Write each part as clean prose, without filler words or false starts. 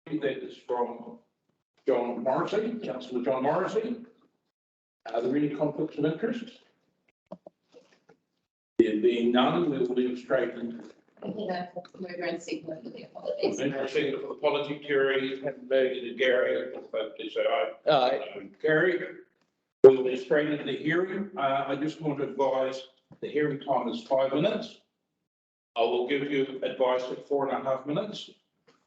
that is from John Morrissey, Councillor John Morrissey. Are there any conflicts of interest? There being none, we will move straight into. Mover and seconder for the apologies. Second for the apology, Kerry, Bergen and Gary. Please say aye. Aye. Gary, we will move straight into the hearing. I just want to advise the hearing time is 5 minutes. I will give you advice at 4.5 minutes.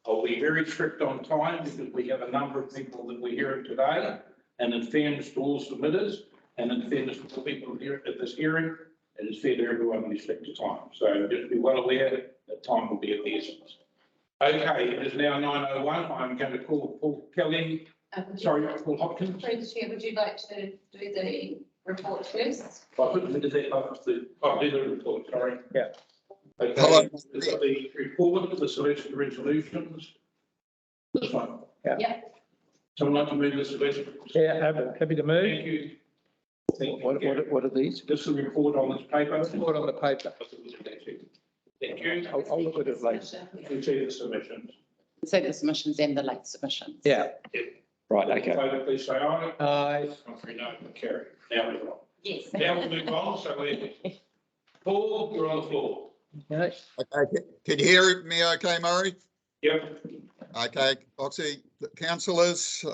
I'll be very strict on time because we have a number of people that we're hearing today, and in fairness to all submitters, and in fairness to the people here at this hearing, it is fair to everyone to stick to time. So just be well aware that time will be of the essence. Okay, it is now 9:01. I'm going to call Paul Kelly. Paul Hopkins. Through the chair, would you like to do the report first? I put them into I'll do the report, sorry. Yeah. Okay. Hello. The report, the selection resolutions. This one. Yeah. Someone like to move the selection? Yeah, happy to move. Thank you. Thank you. What are these? This is a report on this paper. Report on the paper. Thank you. I'll look at it later. You see the submissions. So the submissions and the late submissions. Yeah. Right, In okay. favour, please say aye. Aye. Contrary, no. Carry. Now we're on. Yes. Now we'll move on. So Paul, you're on the floor. Okay. Okay, can you hear me okay, Murray? Yep. Okay, Oxy, councillors,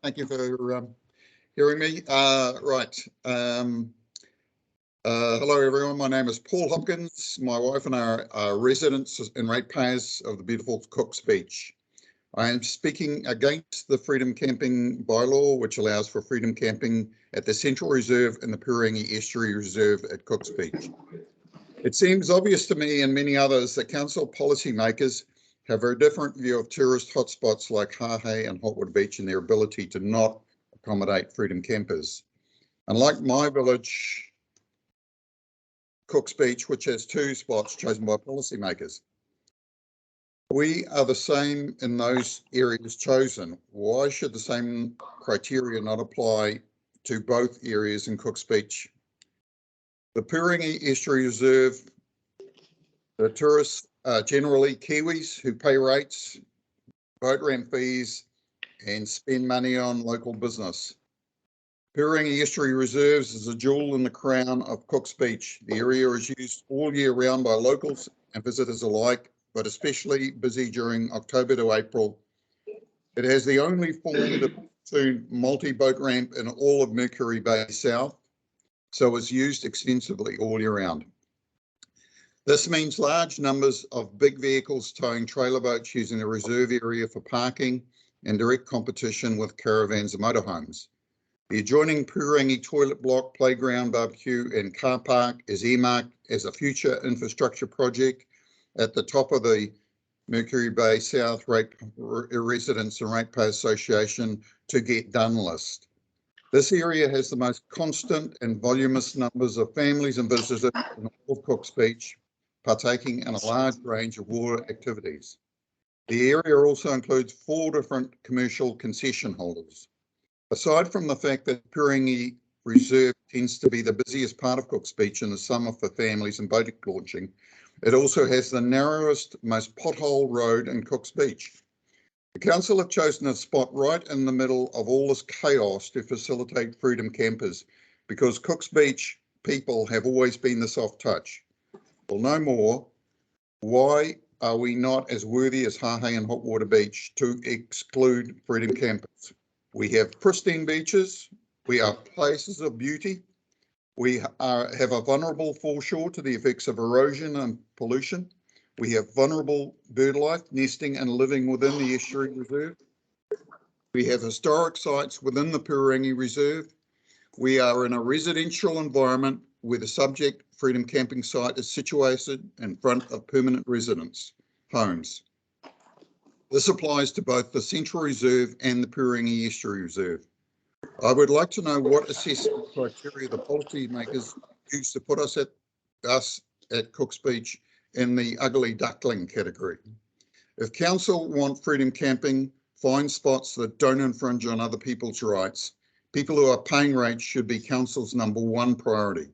thank you for hearing me. Hello, everyone. My name is Paul Hopkins. My wife and I are residents and ratepayers of the beautiful Cook's Beach. I am speaking against the Freedom Camping Bylaw, which allows for freedom camping at the Central Reserve and the Purangi Estuary Reserve at Cook's Beach. It seems obvious to me and many others that council policymakers have a different view of tourist hotspots like Hahei and Hotwood Beach and their ability to not accommodate freedom campers. Unlike my village, Cook's Beach, which has 2 spots chosen by policymakers. We are the same in those areas chosen. Why should the same criteria not apply to both areas in Cook's Beach? The Purangi Estuary Reserve, the tourists are generally Kiwis who pay rates, boat ramp fees, and spend money on local business. Purangi Estuary Reserves is a jewel in the crown of Cook's Beach. The area is used all year round by locals and visitors alike, but especially busy during October to April. It has the only formed multi-boat ramp in all of Mercury Bay South, so it's used extensively all year round. This means large numbers of big vehicles towing trailer boats using the reserve area for parking and direct competition with caravans and motorhomes. The adjoining Purangi toilet block, playground, barbecue and car park is earmarked as a future infrastructure project at the top of the Mercury Bay South Residents and Ratepayer Association to get done list. This area has the most constant and voluminous numbers of families and visitors in all of Cook's Beach, partaking in a large range of water activities. The area also includes 4 different commercial concession holders. Aside from the fact that Purangi Reserve tends to be the busiest part of Cook's Beach in the summer for families and boat launching, it also has the narrowest, most pothole road in Cook's Beach. The council have chosen a spot right in the middle of all this chaos to facilitate freedom campers because Cook's Beach people have always been the soft touch. Well, no more. Why are we not as worthy as Hahei and Hotwater Beach to exclude freedom campers? We have pristine beaches. We are places of beauty. We have a vulnerable foreshore to the effects of erosion and pollution. We have vulnerable bird life nesting and living within the estuary reserve. We have historic sites within the Purangi Reserve. We are in a residential environment where the subject freedom camping site is situated in front of permanent residence homes. This applies to both the Central Reserve and the Purangi Estuary Reserve. I would like to know what assessment criteria the policymakers use to put us at Cook's Beach in the ugly duckling category. If council want freedom camping, find spots that don't infringe on other people's rights. People who are paying rates should be council's #1 priority.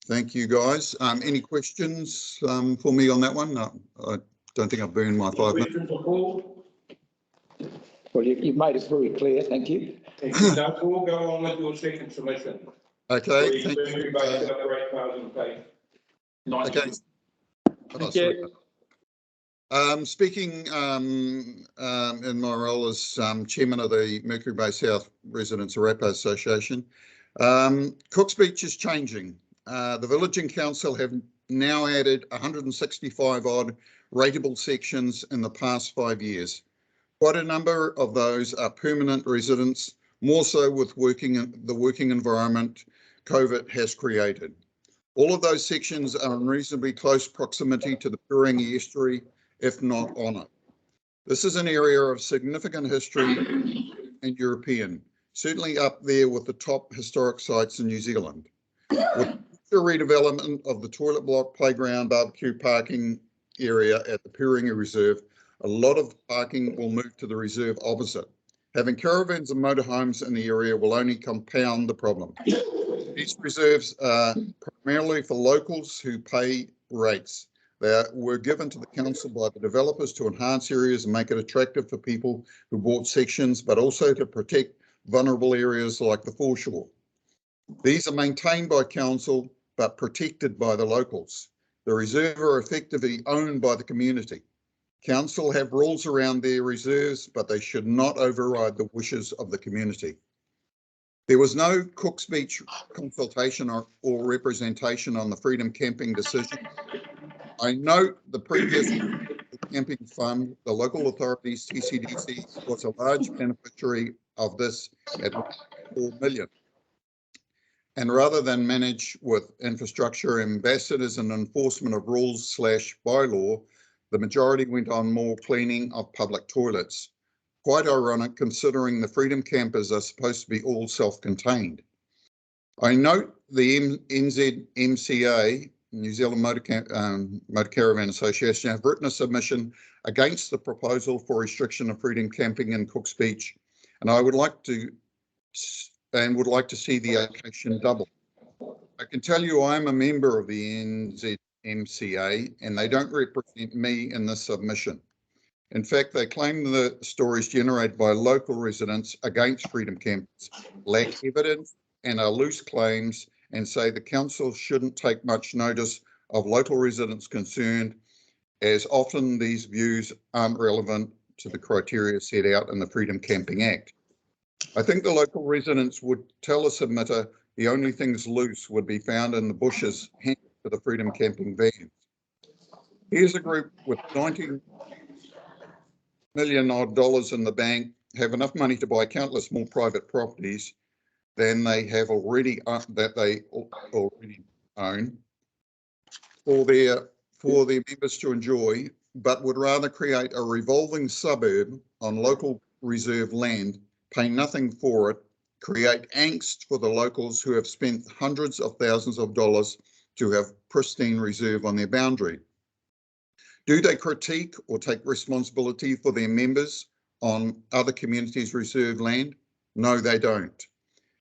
Thank you, guys. Any questions for me on that one? No, I don't think I've burned my 5 minutes. Questions for Paul? Well, you've made it very clear, thank you. Now, we'll go on with your second submission. Okay, thank Please, you. everybody got the right powers and pay. Okay. Thank you. Speaking in my role as chairman of the Mercury Bay South Residents Arapaho Association, Cooks Beach is changing. The village and council have now added 165 odd rateable sections in the past 5 years. Quite a number of those are permanent residents, more so with the working environment COVID has created. All of those sections are in reasonably close proximity to the Puringi estuary, if not on it. This is an area of significant history and European, certainly up there with the top historic sites in New Zealand. With the redevelopment of the toilet block, playground, barbecue parking area at the Puringi Reserve, a lot of parking will move to the reserve opposite. Having caravans and motorhomes in the area will only compound the problem. These reserves are primarily for locals who pay rates. They were given to the council by the developers to enhance areas and make it attractive for people who bought sections, but also to protect vulnerable areas like the foreshore. These are maintained by council, but protected by the locals. The reserve are effectively owned by the community. Council have rules around their reserves, but they should not override the wishes of the community. There was no Cooks Beach consultation or representation on the Freedom Camping decision. I note the previous camping fund, the local authorities, TCDC, was a large beneficiary of this at 4 million. And rather than manage with infrastructure ambassadors and enforcement of rules / bylaw, the majority went on more cleaning of public toilets. Quite ironic considering the Freedom Campers are supposed to be all self-contained. I note the NZMCA, New Zealand Motor Caravan Association, have written a submission against the proposal for restriction of freedom camping in Cooks Beach, and I would like to see the allocation double. I can tell you I'm a member of the NZMCA and they don't represent me in this submission. In fact, they claim the stories generated by local residents against freedom campers lack evidence and are loose claims, and say the council shouldn't take much notice of local residents concerned, as often these views aren't relevant to the criteria set out in the Freedom Camping Act. I think the local residents would tell a submitter the only things loose would be found in the bushes handed to the Freedom Camping vans. Here's a group with $90 million odd in the bank, have enough money to buy countless more private properties than they have already already own for their members to enjoy, but would rather create a revolving suburb on local reserve land, pay nothing for it, create angst for the locals who have spent hundreds of thousands of dollars to have pristine reserve on their boundary. Do they critique or take responsibility for their members on other communities' reserve land? No, they don't.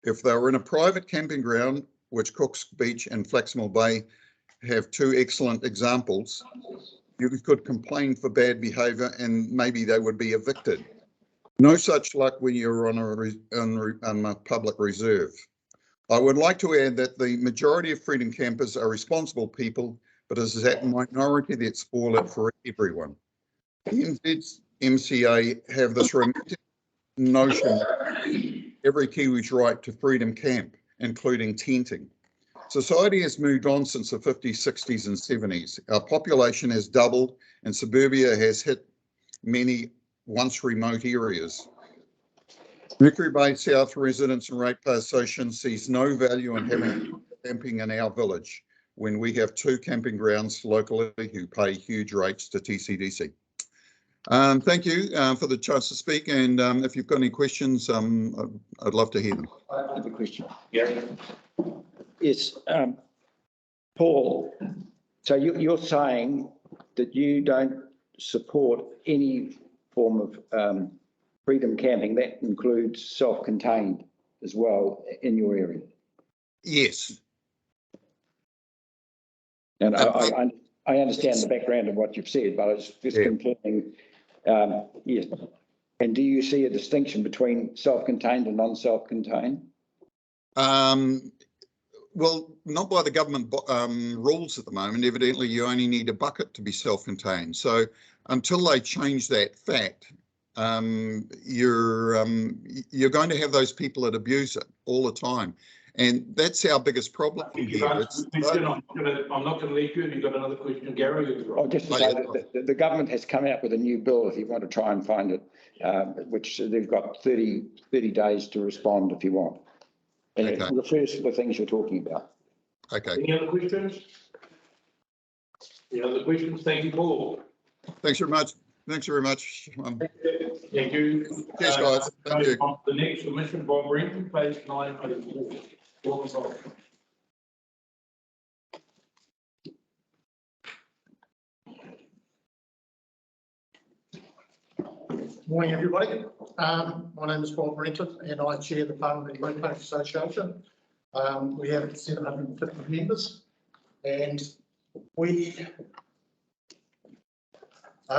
If they were in a private camping ground, which Cooks Beach and Flaxmore Bay have two excellent examples, you could complain for bad behaviour and maybe they would be evicted. No such luck when you're on a public reserve. I would like to add that the majority of freedom campers are responsible people, but it is that minority that spoil it for everyone. The NZMCA have this romantic notion every Kiwi's right to freedom camp, including tenting. Society has moved on since the 50s, 60s and 70s. Our population has doubled and suburbia has hit many once remote areas. Mercury Bay South Residents and Ratepayer Association sees no value in having camping in our village when we have two camping grounds locally who pay huge rates to TCDC. Thank you for the chance to speak, and if you've got any questions, I'd love to hear them. I have a question. Yeah. Yes, Paul, so you're saying that you don't support any form of freedom camping, that includes self-contained as well in your area? Yes. And I understand the background of what you've said, but I was just confirming, yes. And do you see a distinction between self-contained and non-self-contained? Well, not by the government rules at the moment. Evidently, you only need a bucket to be self-contained. So until they change that fact, you're going to have those people that abuse it all the time. And that's our biggest problem here. I'm not going to leave you. You've got another question, Gary? Oh, just to say that the government has come out with a new bill, if you want to try and find it, which they've got 30 days to respond if you want. And it refers to the things you're talking about. Okay. Any other questions? Any other questions? Thank you, Paul. Thanks very much. Thanks very much. Thank you. Cheers, guys. Thank you. The next submission, Bob Brenton, page 904. Morning, everybody. My name is Bob Brenton and I chair the Parliamentary Ratepayers Association. We have 750 members and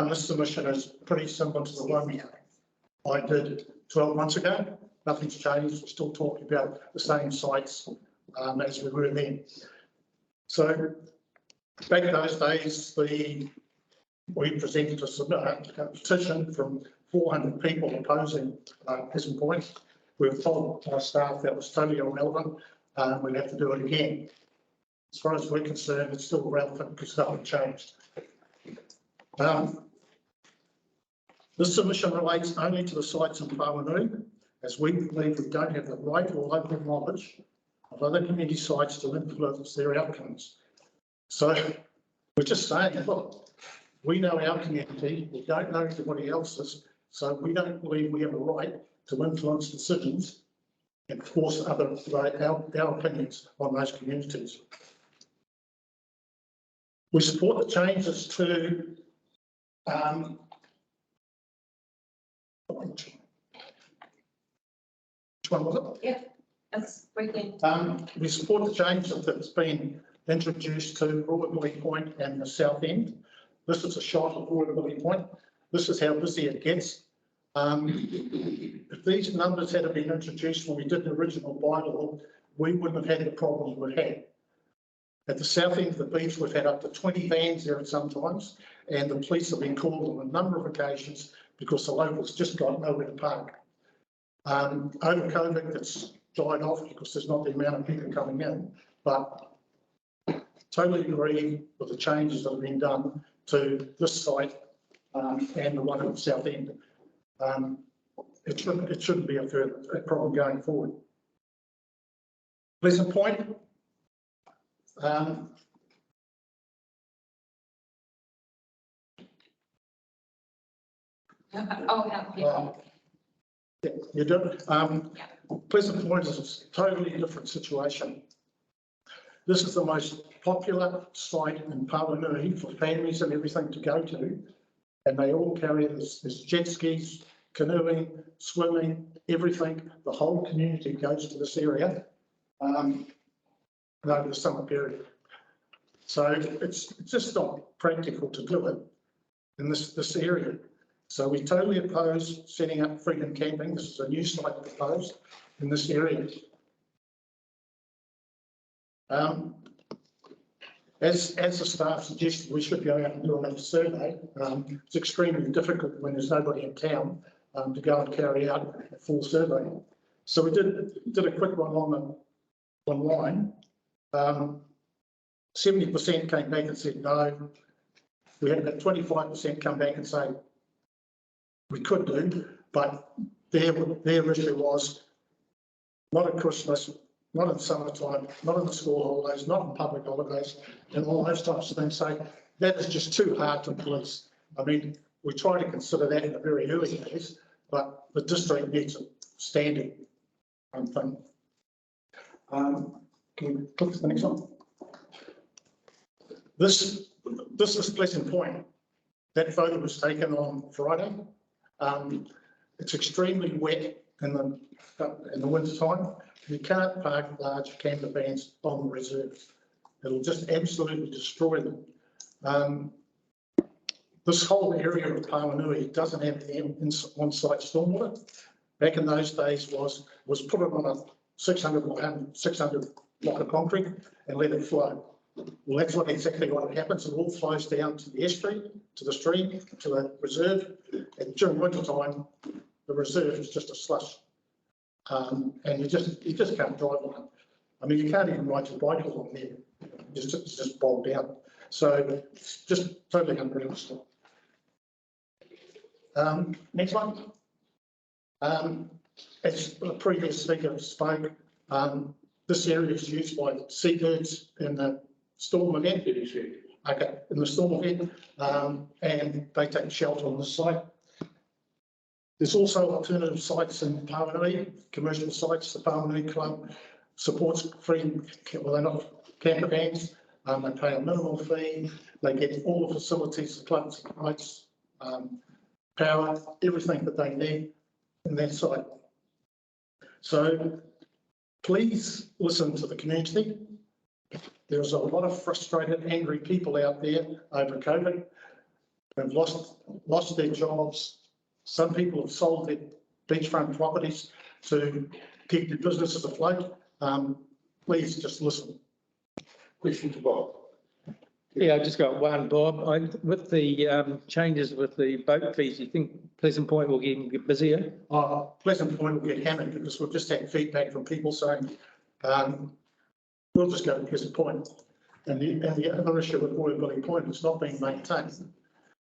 this submission is pretty similar to the one I did 12 months ago. Nothing's changed. We're still talking about the same sites as we were then. So back in those days, we presented a petition from 400 people opposing Prison Point. We were told by staff that was totally irrelevant. We'd have to do it again. As far as we're concerned, it's still relevant because nothing changed. This submission relates only to the sites in Whanganui, as we believe we don't have the right or local knowledge of other community sites to influence their outcomes. So we're just saying, look, we know our community, we don't know everybody else's, so we don't believe we have a right to influence decisions and force our opinions on those communities. We support the changes to which one was it? Yeah, that's brilliant. We support the changes that's been introduced to Broadbilly Point and the South End. This is a shot of Broadbilly Point. This is how busy it gets. If these numbers had been introduced when we did the original bylaw, we wouldn't have had the problems we've had. At the south end of the beach, we've had up to 20 vans there sometimes, and the police have been called on a number of occasions because the locals just got nowhere to park. Over COVID, that's died off because there's not the amount of people coming in, but totally agree with the changes that have been done to this site and the one at the south end. It shouldn't be a problem going forward. Pleasant Point. You do. Pleasant Point is a totally different situation. This is the most popular site in Whanganui for families and everything to go to, and they all carry this jet skis, canoeing, swimming, everything. The whole community goes to this area over the summer period. So it's just not practical to do it in this area. So we totally oppose setting up Freedom Camping. This is a new site proposed in this area. As the staff suggested, we should go out and do another survey. It's extremely difficult when there's nobody in town to go and carry out a full survey. So we did a quick one online. 70% came back and said no. We had about 25% come back and say we could do, but their issue was not at Christmas, not in summertime, not in the school holidays, not in public holidays, and all those types of things. So that is just too hard to police. I mean, we try to consider that in the very early days, but the district needs a standing thing. Can we click to the next one? This is Pleasant Point. That photo was taken on Friday. It's extremely wet in the winter time. You can't park large camper vans on the reserves. It'll just absolutely destroy them. This whole area of Pawanui doesn't have the on-site stormwater. Back in those days was put it on a 600 block of concrete and let it flow. Well, that's what exactly what happens. It all flows down to the estuary, to the stream, to the reserve. And during winter time, the reserve is just a slush. And you just can't drive on it. I mean, you can't even ride your bike along there. It's just bogged down. So it's just totally unrealistic. Next one. As the previous speaker spoke, this area is used by seabirds in the storm event. Okay, in the storm event, and they take shelter on the site. There's also alternative sites in Pawanui, commercial sites. The Pawanui Club supports free, well, they're not camper vans. They pay a minimal fee. They get all the facilities, the clubs, lights, power, everything that they need in that site. So please listen to the community. There's a lot of frustrated, angry people out there over COVID. They've lost their jobs. Some people have sold their beachfront properties to keep their businesses afloat. Please just listen. Question to Bob. Yeah, I just got one, Bob. With the changes with the boat fees, you think Pleasant Point will get busier? Pleasant Point will get hammered because we've just had feedback from people saying, we'll just go to Pleasant Point. And the other issue with Royal Point is not being maintained.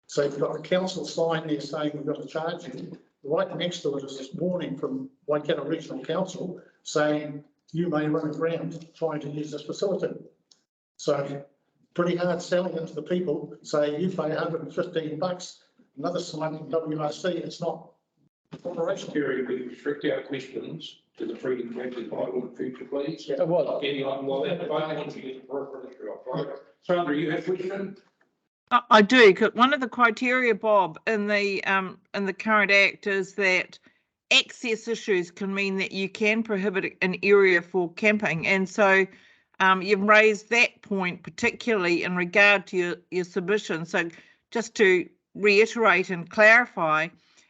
So you've got the council sign there saying we've got to charge you. Right next to it is this warning from Waikato Regional Council saying you may run aground trying to use this facility. So pretty hard selling it to the people, say you pay $115. Another sign from WRC, it's not operational. Terry, we restrict our questions to the Freedom Camping Bylaw in future, please. Yeah, well, Anyone, well, that I want to get the Sandra, you have a question? I do, because one of the criteria, Bob, in the current act is that access issues can mean that you can prohibit an area for camping, and so you've raised that point particularly in regard to your submission. So just to reiterate and clarify,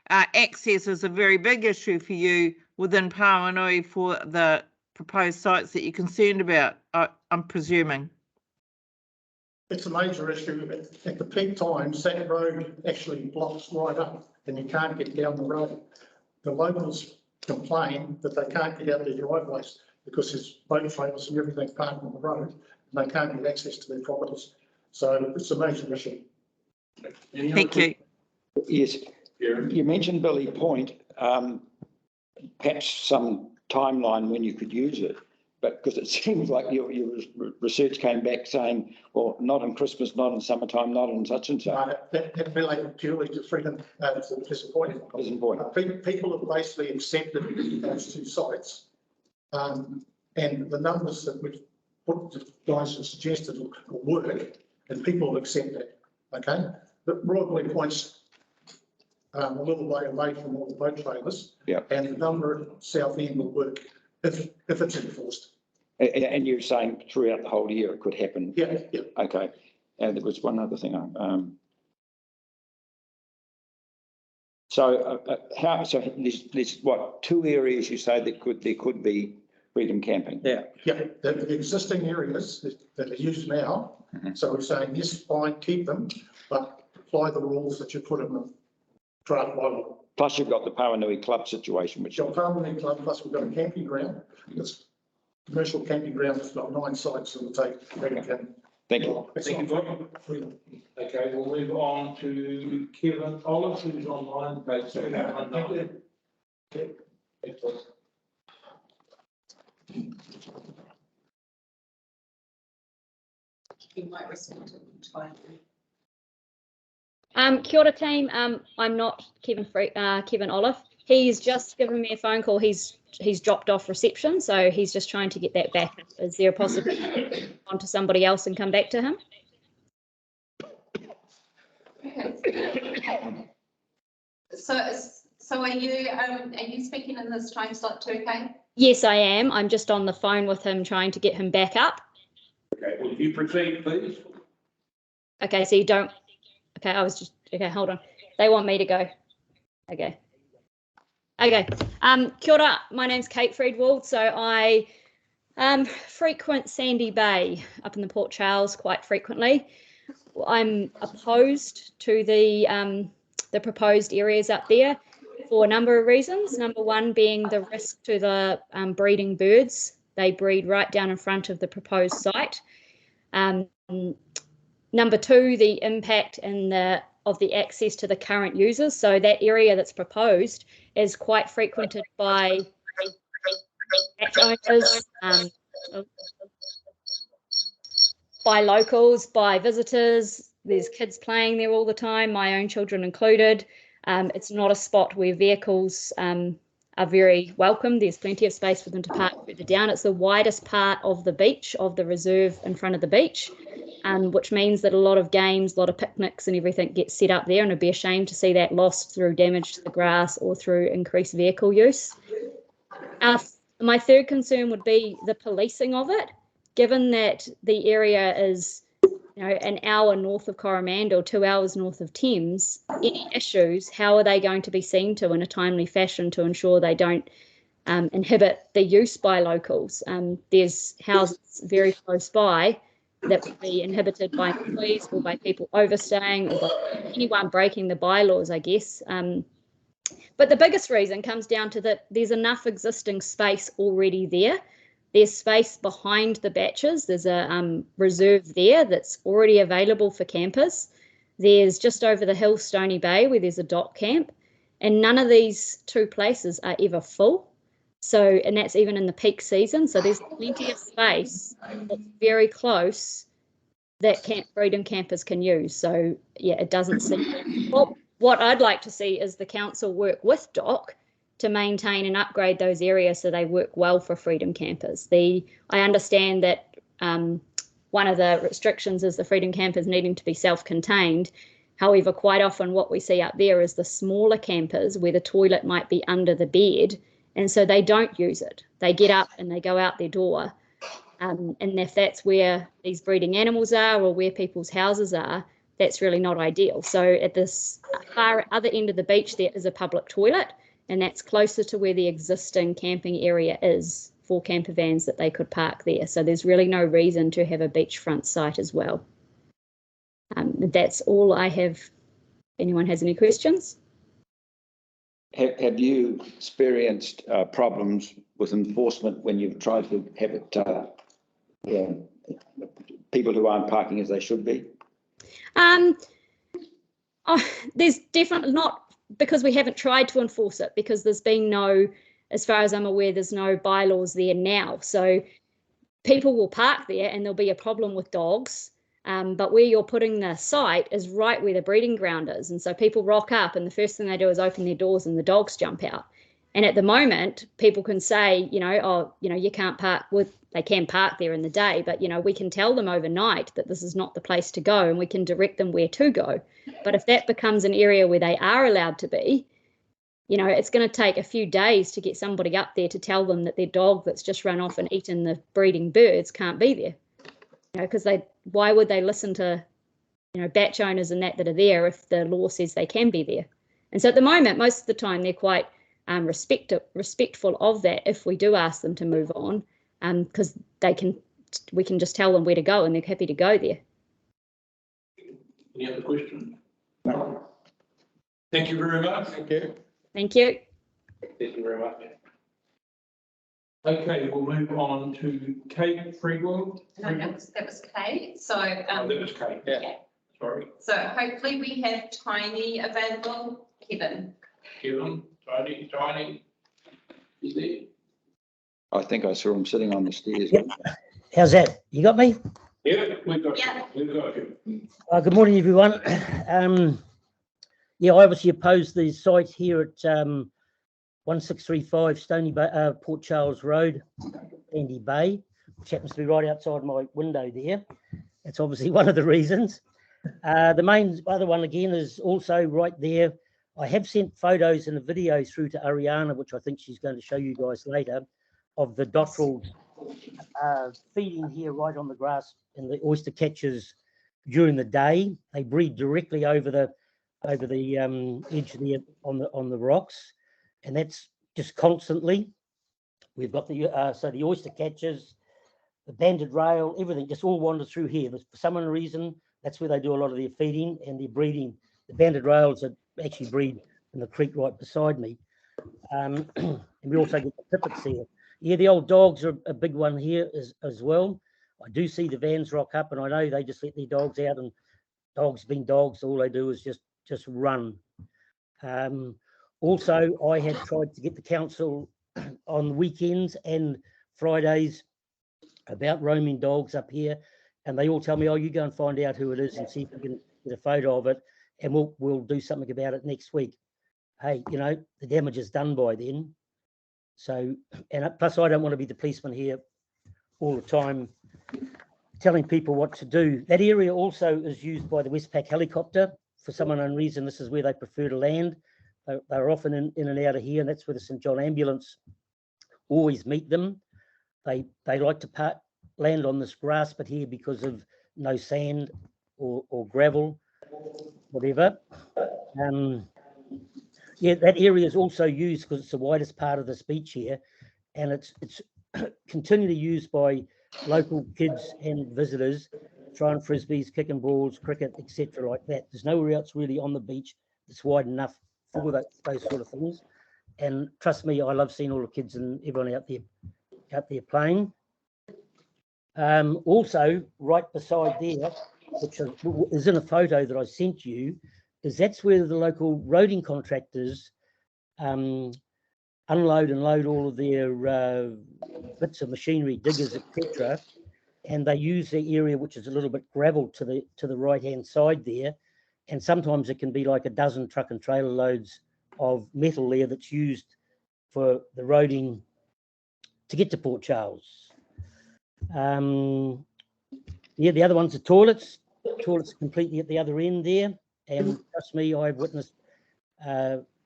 access is a very big issue for you within Pawanui for the proposed sites that you're concerned about, I'm presuming. It's a major issue. At the peak times, that road actually blocks right up and you can't get down the road. The locals complain that they can't get out their driveways because there's boat trailers and everything parked on the road and they can't get access to their properties. So it's a major issue. Thank you. Yes, you mentioned Billy Point, perhaps some timeline when you could use it. But because it seems like your research came back saying, well, not in Christmas, not in summertime, not in such and such. That related purely to Freedom, to Pleasant Point. Pleasant Point. People have basically accepted those two sites. And the numbers that we've put, the guys have suggested will work, and people will accept that. Okay? But Royal Point's a little way away from all the boat trailers. Yeah. And the number at South End will work if it's enforced. And you're saying throughout the whole year it could happen? Yeah, yeah. Okay. And there was one other thing. So there's what, 2 areas you say that there could be freedom camping? yeah. Yeah, the existing areas that are used now. Mhm. So we're saying, yes, fine, keep them, but apply the rules that you put in the draft bylaw. Plus you've got the Pawanui Club situation, which... We've got Pawanui Club, plus we've got a camping ground. It's commercial camping ground. It's got 9 sites that will take. Thank you. Thank you, Bob. Okay, we'll move on to Kevin Olive, who's online. Okay, so You might respond to time. Kia ora team. I'm not Kevin Olive. He's just given me a phone call. He's dropped off reception, so he's just trying to get that back. Is there a possibility on to somebody else and come back to him? Okay. So are you speaking in this time slot too, Kate? Yes, I am. I'm just on the phone with him trying to get him back up. Okay, will you proceed, please? Okay, so you don't. Okay, I was just okay, hold on. They want me to go. Okay. Okay. Kia ora, my name's Kate Friedwald. So I frequent Sandy Bay up in the Port Charles quite frequently. I'm opposed to the proposed areas up there for a number of reasons. Number one being the risk to the breeding birds. They breed right down in front of the proposed site. Number two, the impact of the access to the current users. So that area that's proposed is quite frequented by owners, by locals, by visitors. There's kids playing there all the time, my own children included. It's not a spot where vehicles are very welcome. There's plenty of space for them to park further down. It's the widest part of the beach, of the reserve in front of the beach, which means that a lot of games, a lot of picnics and everything gets set up there, and it'd be a shame to see that lost through damage to the grass or through increased vehicle use. My third concern would be the policing of it, given that the area is, an hour north of Coromandel, 2 hours north of Thames. Any issues, how are they going to be seen to in a timely fashion to ensure they don't inhibit the use by locals? There's houses very close by that would be inhibited by employees or by people overstaying or by anyone breaking the bylaws, I guess. But the biggest reason comes down to that there's enough existing space already there. There's space behind the batches. There's a reserve there that's already available for campers. There's just over the hill, Stony Bay, where there's a dock camp. And none of these two places are ever full. So, and that's even in the peak season. So there's plenty of space that's very close that Freedom campers can use. So yeah, it doesn't seem, well, what I'd like to see is the council work with DOC to maintain and upgrade those areas so they work well for Freedom campers. I understand that one of the restrictions is the Freedom campers needing to be self-contained. However, quite often what we see up there is the smaller campers where the toilet might be under the bed, and so they don't use it. They get up and they go out their door. And if that's where these breeding animals are or where people's houses are, that's really not ideal. So at this far other end of the beach, there is a public toilet, and that's closer to where the existing camping area is for camper vans that they could park there. So there's really no reason to have a beachfront site as well. That's all I have. Anyone has any questions? Have you experienced problems with enforcement when you've tried to have it, people who aren't parking as they should be? There's definitely not, because we haven't tried to enforce it, because there's been no, as far as I'm aware, there's no bylaws there now. So people will park there and there'll be a problem with dogs. But where you're putting the site is right where the breeding ground is. And so people rock up and the first thing they do is open their doors and the dogs jump out. And at the moment, people can say, you can't park they can park there in the day, but, we can tell them overnight that this is not the place to go and we can direct them where to go. But if that becomes an area where they are allowed to be, it's going to take a few days to get somebody up there to tell them that their dog that's just run off and eaten the breeding birds can't be there. Because why would they listen to, batch owners and that are there if the law says they can be there? And so at the moment, most of the time, they're quite respectful of that if we do ask them to move on, because we can just tell them where to go and they're happy to go there. Any other questions? No. Thank you very much. Thank you. Thank you. Thank you very much. Okay, we'll move on to Kate Friedwald. No, that was Kate. So That was Kate. Yeah. Sorry. So hopefully we have Tiny available. Kevin. Tiny. Is there? I think I saw him sitting on the stairs. Yep. How's that? You got me? Yeah, we've got Yeah. you. We've got you. Good morning, everyone. I obviously oppose the site here at 1635 Stony Bay, Port Charles Road, Sandy Bay, which happens to be right outside my window there. That's obviously one of the reasons. The main other one again is also right there. I have sent photos and a video through to Ariana, which I think she's going to show you guys later, of the dotterels feeding here right on the grass in the oyster catchers during the day. They breed directly over the over the edge there on the rocks, and that's just constantly. We've got the so the oyster catchers, the banded rail, everything just all wanders through here. For some reason, that's where they do a lot of their feeding and their breeding. The banded rails that actually breed in the creek right beside me. And we also get the pipits here. Yeah, the old dogs are a big one here as well. I do see the vans rock up, and I know they just let their dogs out, and dogs being dogs, all they do is just run. Also, I had tried to get the council on weekends and Fridays about roaming dogs up here, and they all tell me, oh, you go and find out who it is and see if you can get a photo of it, and we'll do something about it next week. Hey, you know, the damage is done by then. So, and plus I don't want to be the policeman here all the time telling people what to do. That area also is used by the Westpac helicopter. For some unknown reason, this is where they prefer to land. They're often in and out of here, and that's where the St John ambulance always meet them. They like to land on this grass bit here because of no sand or gravel, whatever. Yeah, that area is also used because it's the widest part of this beach here, and it's continually used by local kids and visitors, throwing frisbees, kicking balls, cricket, etc. like that. There's nowhere else really on the beach that's wide enough for those sort of things. And trust me, I love seeing all the kids and everyone out there playing. Also, right beside there, which is in a photo that I sent you, is that's where the local roading contractors unload and load all of their bits of machinery, diggers, etc. And they use the area which is a little bit gravel to the right hand side there, and sometimes it can be like a dozen truck and trailer loads of metal there that's used for the roading to get to Port Charles. Yeah, the other one's the toilets. Toilets completely at the other end there, and trust me, I've witnessed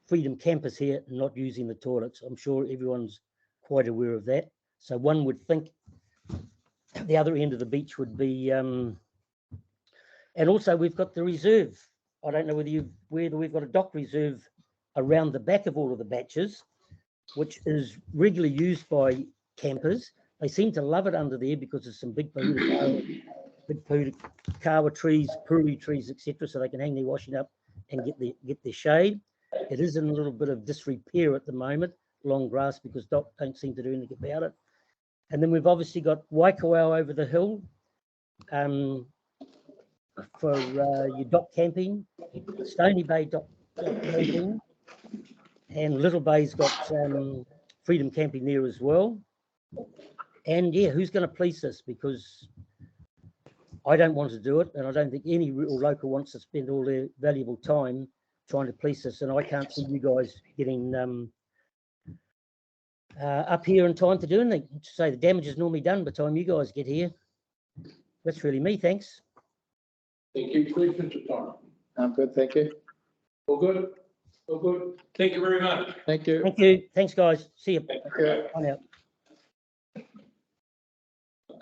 Freedom campers here not using the toilets. I'm sure everyone's quite aware of that. So one would think the other end of the beach would be, and also we've got the reserve. I don't know whether we've got a dock reserve around the back of all of the batches, which is regularly used by campers. They seem to love it under there because there's some big kawa trees, puri trees, etc., so they can hang their washing up and get their shade. It is in a little bit of disrepair at the moment, long grass, because dock don't seem to do anything about it. And then we've obviously got Waikowau over the hill for your dock camping, Stony Bay dock camping, and Little Bay's got Freedom Camping there as well. And yeah, who's going to police this? Because I don't want to do it, and I don't think any real local wants to spend all their valuable time trying to police this, and I can't see you guys getting up here in time to do anything. To say the damage is normally done by the time you guys get here. That's really me, thanks. Thank you. Questions or Tom? I'm good, thank you. All good? All good. Thank you very much. Thank you. Thank you. Thanks, guys. See you. Okay. Bye now.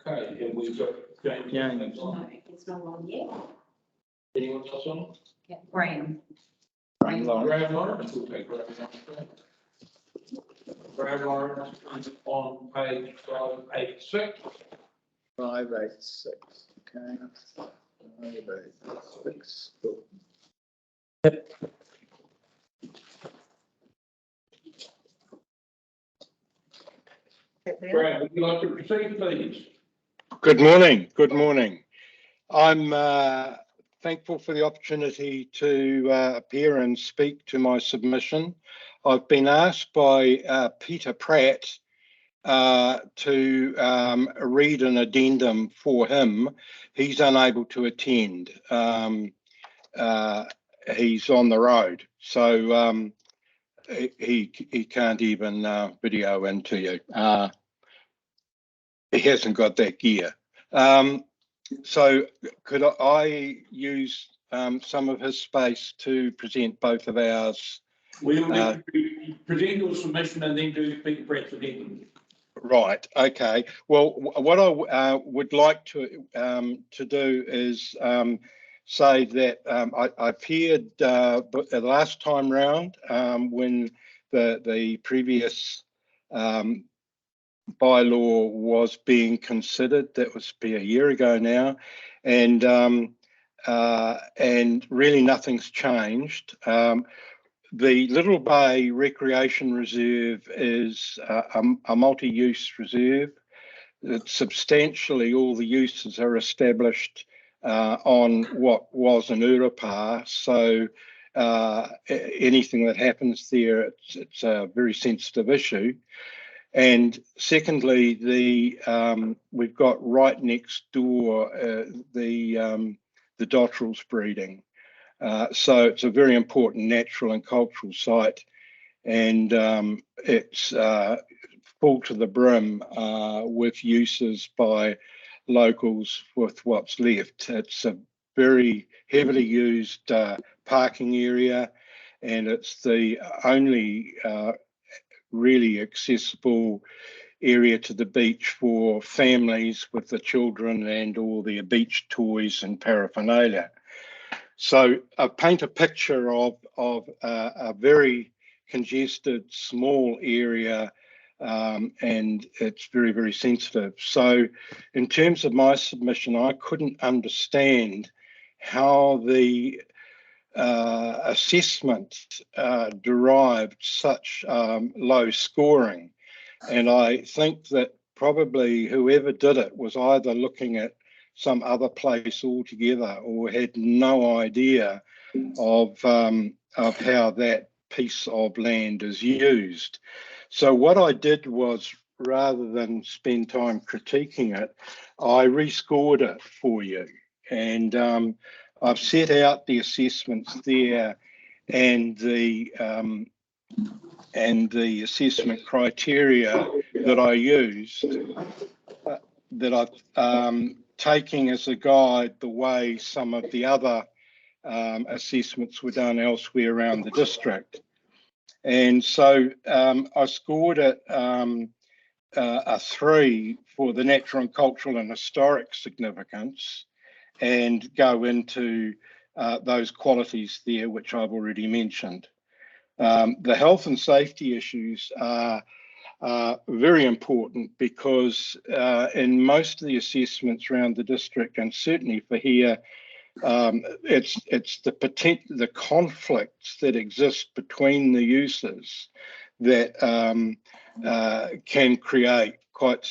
Okay, and we've got James. James. No, it's not on yet. Anyone else on? Yeah, Graham. Graham Lawrence. Graham Lawrence, we'll take Graham Lawrence. Graham Lawrence is on page 586. 586, okay. 586. Cool. Graham, would you like to proceed, please? Good morning. Good morning. I'm thankful for the opportunity to appear and speak to my submission. I've been asked by Peter Pratt to read an addendum for him. He's unable to attend. He's on the road, so he can't even video into you. He hasn't got that gear. So could I use some of his space to present both of ours? We'll need to present your submission and then do Peter Pratt's addendum. Right. Okay. Well, what I would like to do is say that I appeared the last time round when the previous bylaw was being considered. That was be a year ago now, and really nothing's changed. The Little Bay Recreation Reserve is a multi-use reserve. Substantially all the uses are established on what was an Urupā, so anything that happens there, it's a very sensitive issue. And secondly, we've got right next door the dotterels breeding. So it's a very important natural and cultural site, and it's full to the brim with uses by locals with what's left. It's a very heavily used parking area, and it's the only really accessible area to the beach for families with the children and all their beach toys and paraphernalia. So I paint a picture of a very congested, small area, and it's very, very sensitive. So in terms of my submission, I couldn't understand how the assessment derived such low scoring. And I think that probably whoever did it was either looking at some other place altogether or had no idea of how that piece of land is used. So what I did was, rather than spend time critiquing it, I rescored it for you. And I've set out the assessments there and the assessment criteria that I used, that I've taking as a guide the way some of the other assessments were done elsewhere around the district. And so I scored it a 3 for the natural and cultural and historic significance, and go into those qualities there, which I've already mentioned. The health and safety issues are very important because in most of the assessments around the district, and certainly for here, it's the conflicts that exist between the uses that can create quite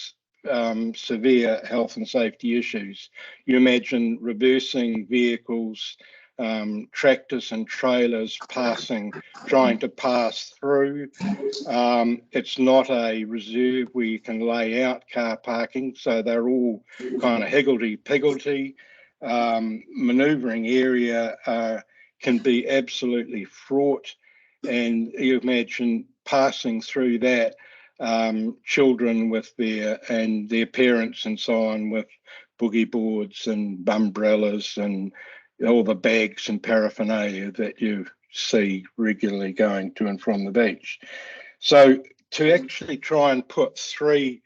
severe health and safety issues. You imagine reversing vehicles, tractors and trailers trying to pass through. It's not a reserve where you can lay out car parking, so they're all kind of higgledy-piggledy. Manoeuvring area can be absolutely fraught, and you imagine passing through that, children with their parents and so on with boogie boards and umbrellas and all the bags and paraphernalia that you see regularly going to and from the beach. So to actually try and put 3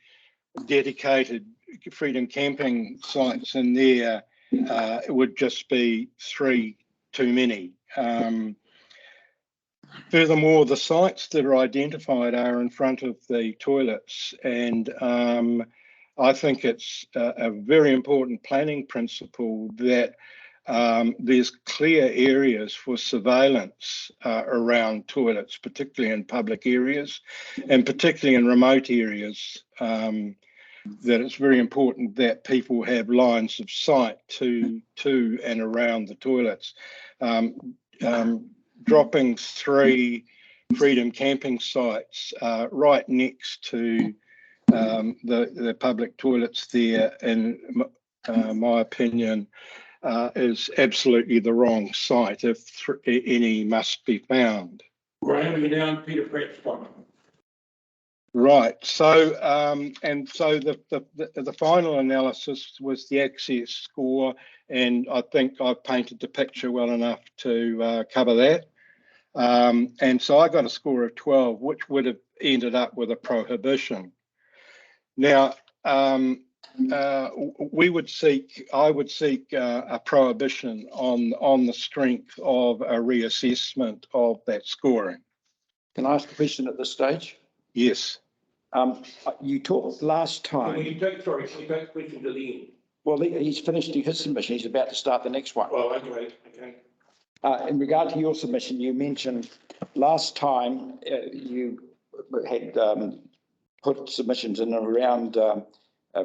dedicated Freedom Camping sites in there, it would just be 3 too many. Furthermore, the sites that are identified are in front of the toilets, and I think it's a very important planning principle that there's clear areas for surveillance around toilets, particularly in public areas and particularly in remote areas, that it's very important that people have lines of sight to and around the toilets. Dropping 3 Freedom Camping sites right next to the public toilets there, in my opinion, is absolutely the wrong site if any must be found. Graham, you down, Peter Pratt's comment. Right. So and so the final analysis was the access score, and I think I've painted the picture well enough to cover that. And so I got a score of 12, which would have ended up with a prohibition. Now, I would seek a prohibition on the strength of a reassessment of that scoring. Can I ask a question at this stage? Yes. You talked last Can time, you take, sorry, can you take the question to the end? well, he's finished his submission. He's about to start the next one. Well, okay. In regard to your submission, you mentioned last time you had put submissions in and around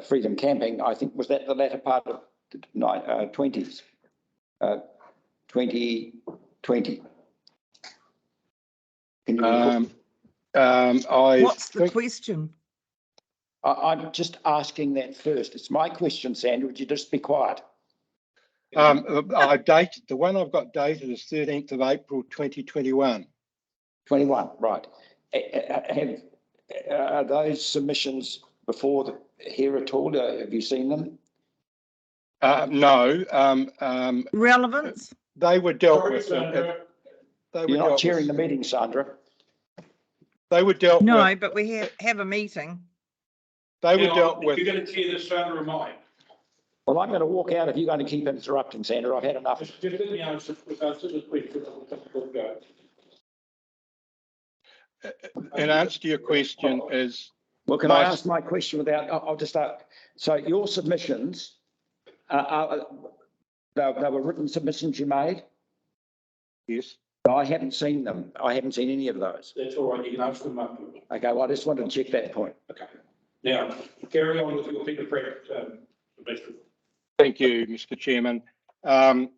Freedom Camping. I think, was that the latter part of the 20s? 2020. Can you recall? What's the question? I'm just asking that first. It's my question, Sandra. Would you just be quiet? I dated, the one I've got dated is 13th of April 2021. 21, right. Are those submissions before here at all? Have you seen them? No. Relevance? They were dealt Sorry, with. Sandra. You're not chairing the meeting, Sandra. They were dealt with. No, but we have a meeting. They were dealt with. You're going to chair this, Sandra, or mine? Well, I'm going to walk out if you're going to keep interrupting, Sandra. I've had enough. Just let me answer the question. We'll go. In answer to your question is. Well, can I ask my question without, I'll just start. So your submissions, they were written submissions you made? Yes. I haven't seen them. I haven't seen any of those. That's all right. You can answer them up. Okay, well, I just wanted to check that point. Okay. Now, carry on with your Peter Pratt submission. Thank you, Mr. Chairman. Right,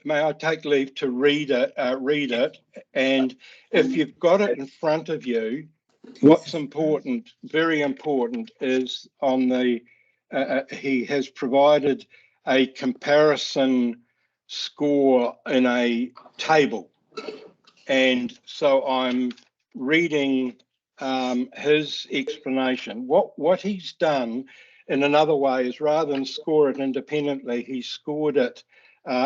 may I take leave to read it? And if you've got it in front of you, what's important, very important, is on the, he has provided a comparison score in a table. And so I'm reading his explanation. What he's done in another way is, rather than score it independently, he scored it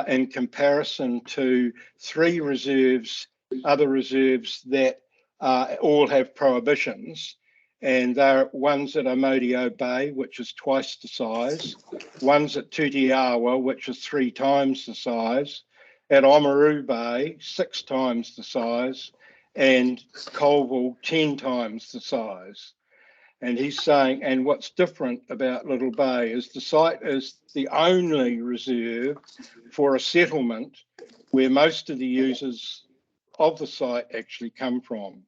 in comparison to three reserves, other reserves that all have prohibitions. And they're ones at Amodio Bay, which is twice the size, ones at Tutiawa, which is 3 times the size, at Oamaru Bay, 6 times the size, and Colville, 10 times the size. And he's saying, and what's different about Little Bay is the site is the only reserve for a settlement where most of the users of the site actually come from.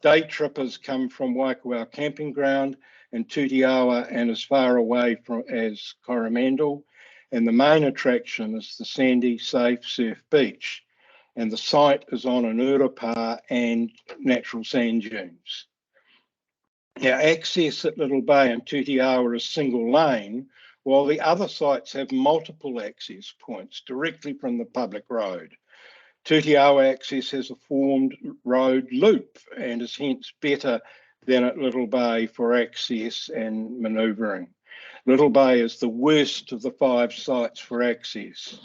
Day trippers come from Waikowau Camping Ground and Tutiawa and as far away from as Coromandel. And the main attraction is the sandy, safe surf beach. And the site is on an urupā and natural sand dunes. Now, access at Little Bay and Tutiawa is single lane, while the other sites have multiple access points directly from the public road. Tutiawa access has a formed road loop and is hence better than at Little Bay for access and manoeuvring. Little Bay is the worst of the 5 sites for access.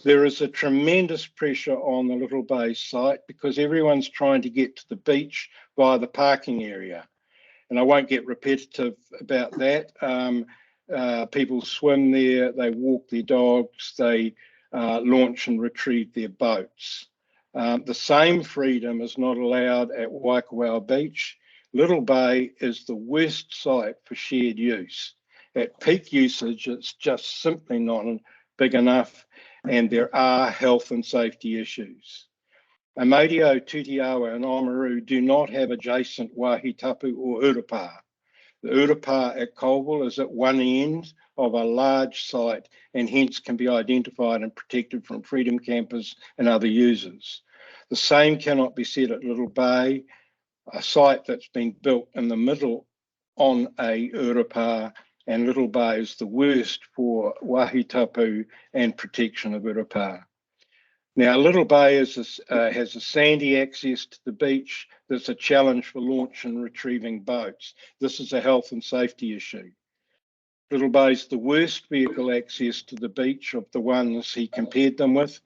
There is a tremendous pressure on the Little Bay site because everyone's trying to get to the beach via the parking area. And I won't get repetitive about that. People swim there, they walk their dogs, they launch and retrieve their boats. The same freedom is not allowed at Waikowau Beach. Little Bay is the worst site for shared use. At peak usage, it's just simply not big enough, and there are health and safety issues. Amodio, Tutiawa and Oamaru do not have adjacent wahi tapu or urupā. The urupā at Colville is at one end of a large site and hence can be identified and protected from freedom campers and other users. The same cannot be said at Little Bay, a site that's been built in the middle on a urupā, and Little Bay is the worst for wahi tapu and protection of urupā. Now, Little Bay has a sandy access to the beach that's a challenge for launch and retrieving boats. This is a health and safety issue. Little Bay is the worst vehicle access to the beach of the ones he compared them with,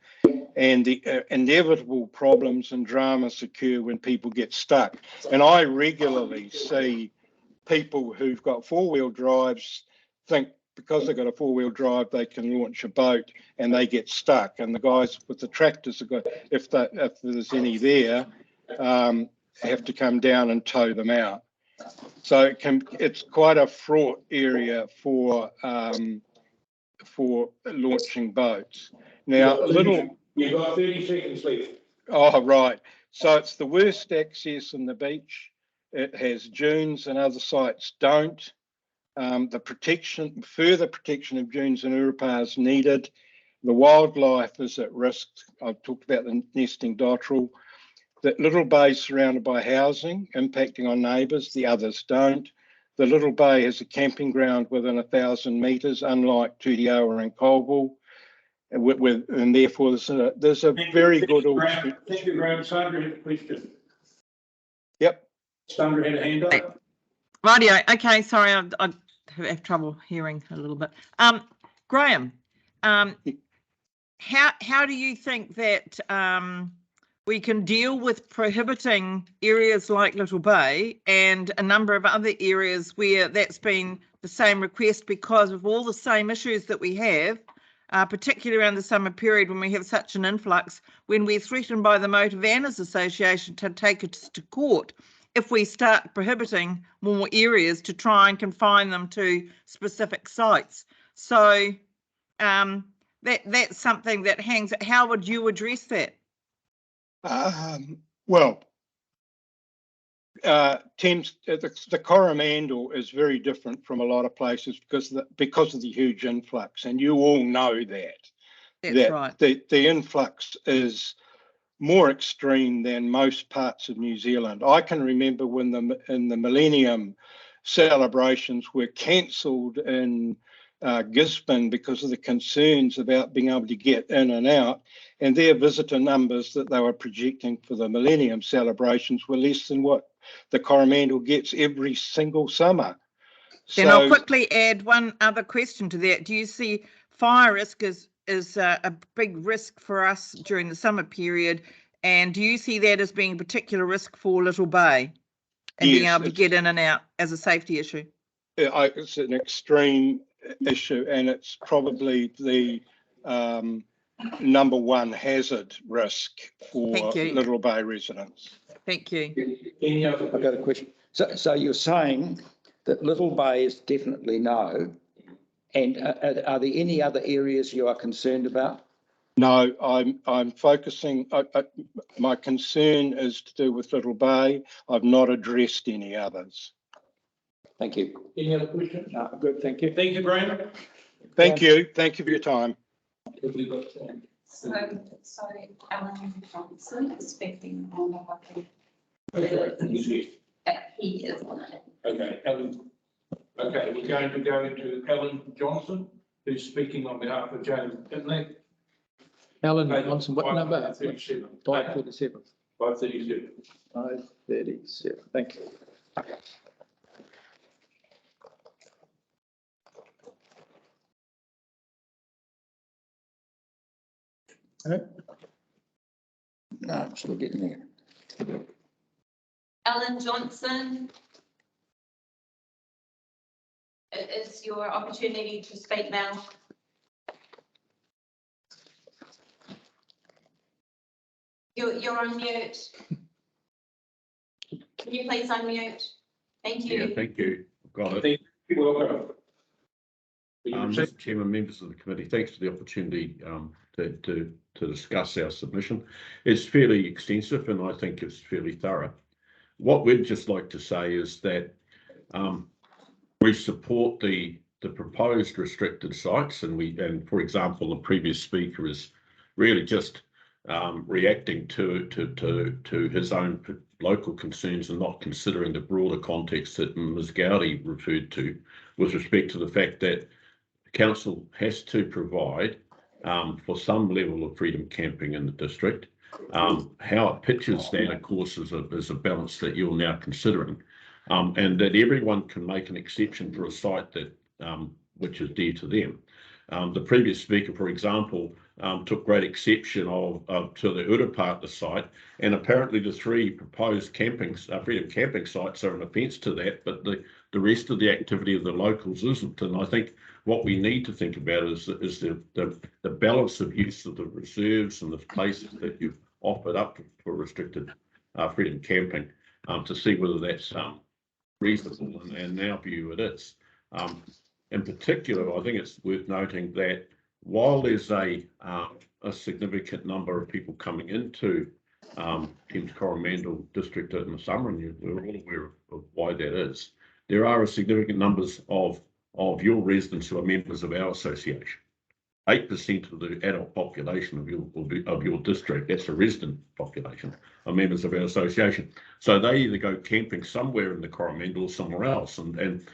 and the inevitable problems and dramas occur when people get stuck. And I regularly see people who've got four-wheel drives think because they've got a four-wheel drive, they can launch a boat and they get stuck. And the guys with the tractors have got, if there's any there, have to come down and tow them out. So it's quite a fraught area for launching boats. Now, You've got 30 seconds left. Oh, right. So it's the worst access in the beach. It has dunes and other sites don't. Further protection of dunes and urupa is needed. The wildlife is at risk. I've talked about the nesting dotterel. The Little Bay is surrounded by housing, impacting on neighbours. The others don't. The Little Bay has a camping ground within 1,000 metres, unlike Tudioa and Colville. And therefore, there's a very good alternative. Thank you, Graham. Sandra had a question. Yep. Sandra had a hand up. Rightio. Okay, sorry, I have trouble hearing a little bit. Graham, how do you think that we can deal with prohibiting areas like Little Bay and a number of other areas where that's been the same request because of all the same issues that we have, particularly around the summer period when we have such an influx, when we're threatened by the Motor Vanners Association to take us to court if we start prohibiting more areas to try and confine them to specific sites. So that's something that hangs. How would you address that? The Coromandel is very different from a lot of places because of the huge influx, and you all know that. That's right. The influx is more extreme than most parts of New Zealand. I can remember when the Millennium celebrations were cancelled in Gisborne because of the concerns about being able to get in and out, and their visitor numbers that they were projecting for the Millennium celebrations were less than what the Coromandel gets every single summer. Then I'll quickly add one other question to that. Do you see fire risk is a big risk for us during the summer period, and do you see that as being a particular risk for Little Bay and being able to get in and out as a safety issue? It's an extreme issue, and it's probably the number one hazard risk for Little Bay residents. Thank you. I've got a question. So you're saying that Little Bay is definitely no, and are there any other areas you are concerned about? No, I'm focusing. My concern is to do with Little Bay. I've not addressed any others. Thank you. Any other questions? No, good. Thank you. Thank you, Graham. Thank you. Thank you for your time. So Alan Johnson is speaking on the he is on it. Okay, Alan. Okay, we're going to go to Alan Johnson, who's speaking on behalf of James Finlay. Alan Johnson, what number? 537. 537. 537. 537. Thank you. No, I'm still getting there. Alan Johnson, it is your opportunity to speak now. You're on mute. Can you please unmute? Thank you. Yeah, thank you. Got it. Thank you. Welcome. Mr. Chairman, members of the committee, thanks for the opportunity to discuss our submission. It's fairly extensive and I think it's fairly thorough. What we'd just like to say is that we support the proposed restricted sites, and for example, the previous speaker is really just reacting to his own local concerns and not considering the broader context that Ms. Gowdy referred to with respect to the fact that the council has to provide for some level of freedom camping in the district. How it pitches that, of course, is a balance that you're now considering, and that everyone can make an exception for a site that which is dear to them. The previous speaker, for example, took great exception to the Ura part of the site, and apparently the 3 proposed freedom camping sites are an offence to that, but the rest of the activity of the locals isn't. And I think what we need to think about is the balance of use of the reserves and the places that you've offered up for restricted freedom camping, to see whether that's reasonable, and in our view it is. In particular, I think it's worth noting that while there's a significant number of people coming into Thames Coromandel district in the summer, and we're all aware of why that is, there are a significant numbers of your residents who are members of our association. 8% of the adult population of your district, that's a resident population, are members of our association. So they either go camping somewhere in the Coromandel or somewhere else, and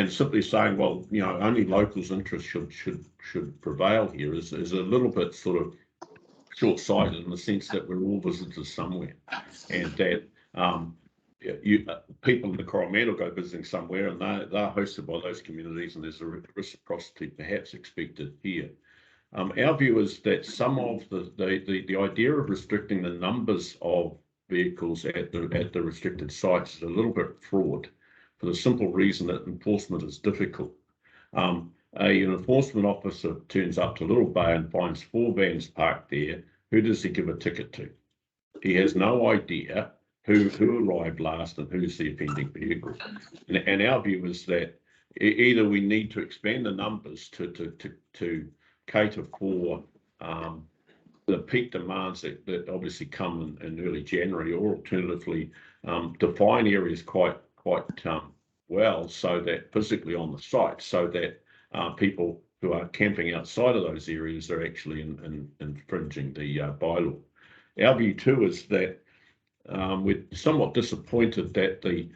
simply saying, well, you know, only locals' interests should prevail here is a little bit sort of short-sighted, in the sense that we're all visitors somewhere, and that people in the Coromandel go visiting somewhere, and they're hosted by those communities, and there's a reciprocity perhaps expected here. Our view is that some of the idea of restricting the numbers of vehicles at the restricted sites is a little bit fraught, for the simple reason that enforcement is difficult. An enforcement officer turns up to Little Bay and finds 4 vans parked there. Who does he give a ticket to? He has no idea who arrived last and who's the offending vehicle. And our view is that either we need to expand the numbers to cater for the peak demands that obviously come in early January, or alternatively define areas quite well, so that physically on the site, so that people who are camping outside of those areas are actually infringing the bylaw. Our view too is that we're somewhat disappointed that the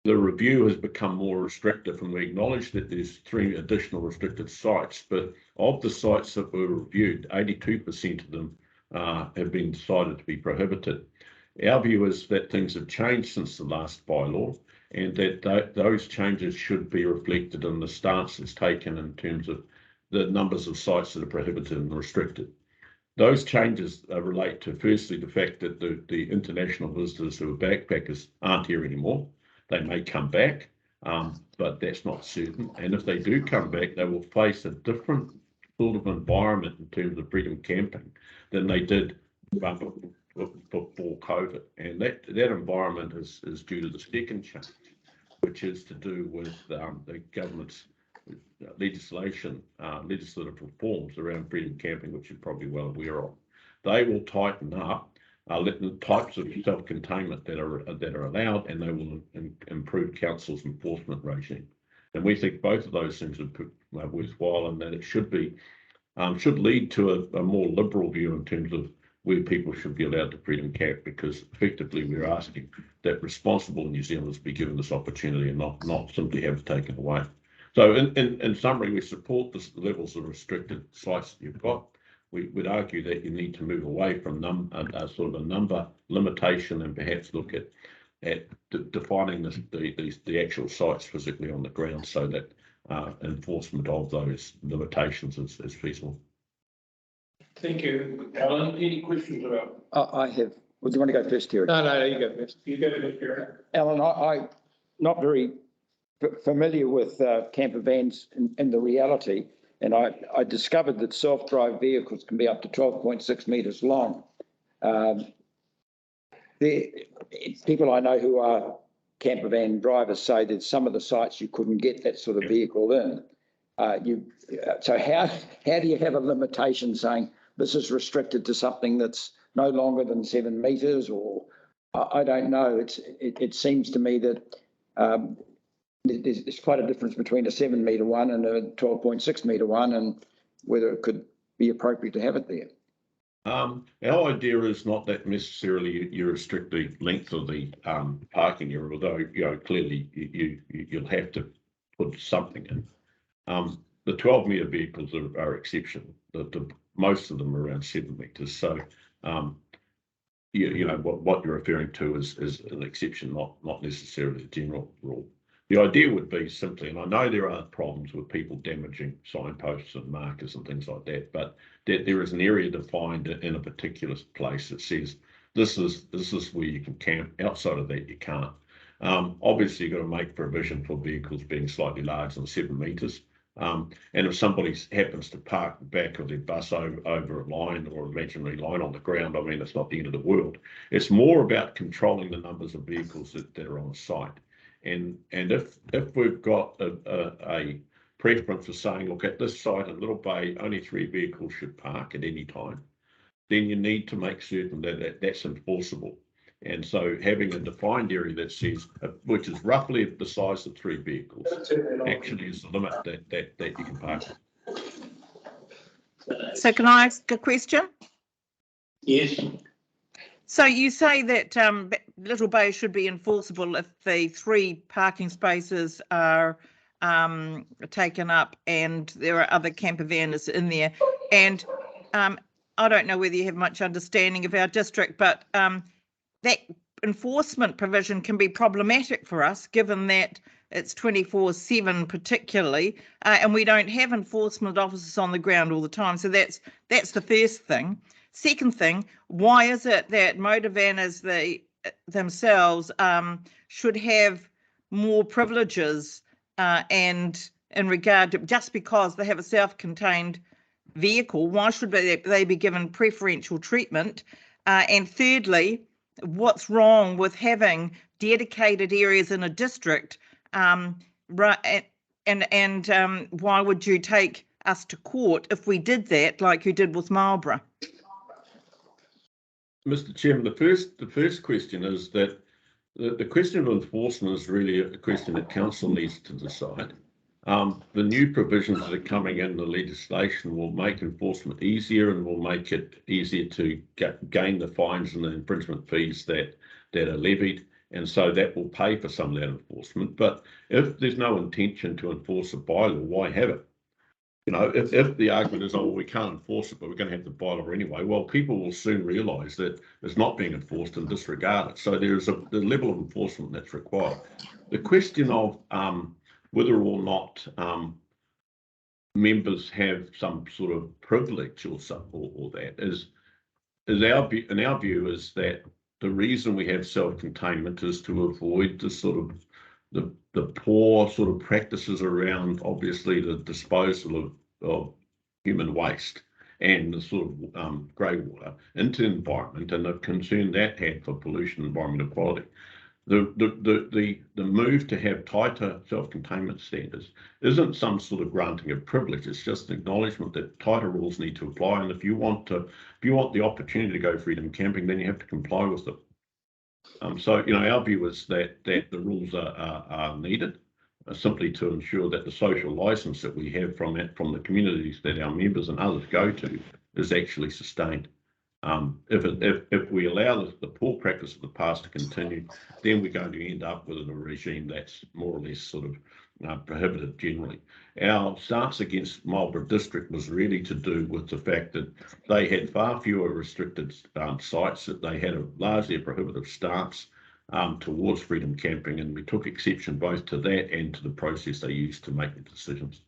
review has become more restrictive, and we acknowledge that there's 3 additional restricted sites, but of the sites that were reviewed, 82% of them have been decided to be prohibited. Our view is that things have changed since the last bylaw, and that those changes should be reflected in the stances taken in terms of the numbers of sites that are prohibited and restricted. Those changes relate to, firstly, the fact that the international visitors who are backpackers aren't here anymore. They may come back, but that's not certain. And if they do come back, they will face a different sort of environment in terms of freedom camping than they did before COVID. And that environment is due to the second change, which is to do with the government's legislative reforms around freedom camping, which you're probably well aware of. They will tighten up the types of self-containment that are allowed, and they will improve council's enforcement regime. And we think both of those things are worthwhile, and that it should lead to a more liberal view in terms of where people should be allowed to freedom camp, because effectively we're asking that responsible New Zealanders be given this opportunity and not simply have it taken away. So in summary, we support the levels of restricted sites that you've got. We would argue that you need to move away from sort of a number limitation, and perhaps look at defining the actual sites physically on the ground, so that enforcement of those limitations is feasible. Thank you, Alan. Any questions about? I have. Well, do you want to go first, Terry? No, you go first. You go first, Terry. Alan, I'm not very familiar with camper vans in the reality, and I discovered that self-drive vehicles can be up to 12.6 metres long. People I know who are camper van drivers say that some of the sites you couldn't get that sort of vehicle in. So how do you have a limitation saying this is restricted to something that's no longer than 7 metres, or I don't know. It seems to me that there's quite a difference between a 7 metre one and a 12.6 metre one, and whether it could be appropriate to have it there. Our idea is not that necessarily you restrict the length of the parking area, although clearly you'll have to put something in. The 12-metre vehicles are exceptional. Most of them are around 7 metres. So what you're referring to is an exception, not necessarily a general rule. The idea would be simply, and I know there are problems with people damaging signposts and markers and things like that, but that there is an area defined in a particular place that says this is where you can camp. Outside of that, you can't. Obviously, you've got to make provision for vehicles being slightly larger than 7 metres. And if somebody happens to park the back of their bus over a line or imaginary line on the ground, I mean, it's not the end of the world. It's more about controlling the numbers of vehicles that are on site. And if we've got a preference for saying, look, at this site in Little Bay, only 3 vehicles should park at any time, then you need to make certain that that's enforceable. And so having a defined area that says, which is roughly the size of 3 vehicles, actually is the limit that you can park. So can I ask a question? Yes. So you say that Little Bay should be enforceable if the 3 parking spaces are taken up and there are other camper vans in there. And I don't know whether you have much understanding of our district, but that enforcement provision can be problematic for us, given that it's 24/7 particularly, and we don't have enforcement officers on the ground all the time. So that's the first thing. Second thing, why is it that motor vanners themselves should have more privileges and in regard to, just because they have a self-contained vehicle, why should they be given preferential treatment? And thirdly, what's wrong with having dedicated areas in a district? Right, and why would you take us to court if we did that, like you did with Marlborough? Mr. Chairman, the first question is that the question of enforcement is really a question that council needs to decide. The new provisions that are coming in the legislation will make enforcement easier and will make it easier to gain the fines and the infringement fees that are levied. And so that will pay for some of that enforcement. But if there's no intention to enforce a bylaw, why have it? You know, if the argument is, oh, well, we can't enforce it, but we're going to have the bylaw anyway, well, people will soon realise that it's not being enforced and disregard it. So there's the level of enforcement that's required. The question of whether or not members have some sort of privilege or that is our view, in our view, is that the reason we have self-containment is to avoid the sort of the poor sort of practices around, obviously, the disposal of human waste and the sort of grey water into the environment and the concern that had for pollution, environmental quality. The move to have tighter self-containment standards isn't some sort of granting of privilege. It's just an acknowledgement that tighter rules need to apply, and if you want the opportunity to go freedom camping, then you have to comply with them. So, you know, our view is that the rules are needed simply to ensure that the social license that we have from the communities that our members and others go to is actually sustained. If we allow the poor practice of the past to continue, then we're going to end up with a regime that's more or less sort of prohibited generally. Our stance against Marlborough District was really to do with the fact that they had far fewer restricted sites, that they had largely a prohibitive stance towards freedom camping, and we took exception both to that and to the process they used to make the decisions.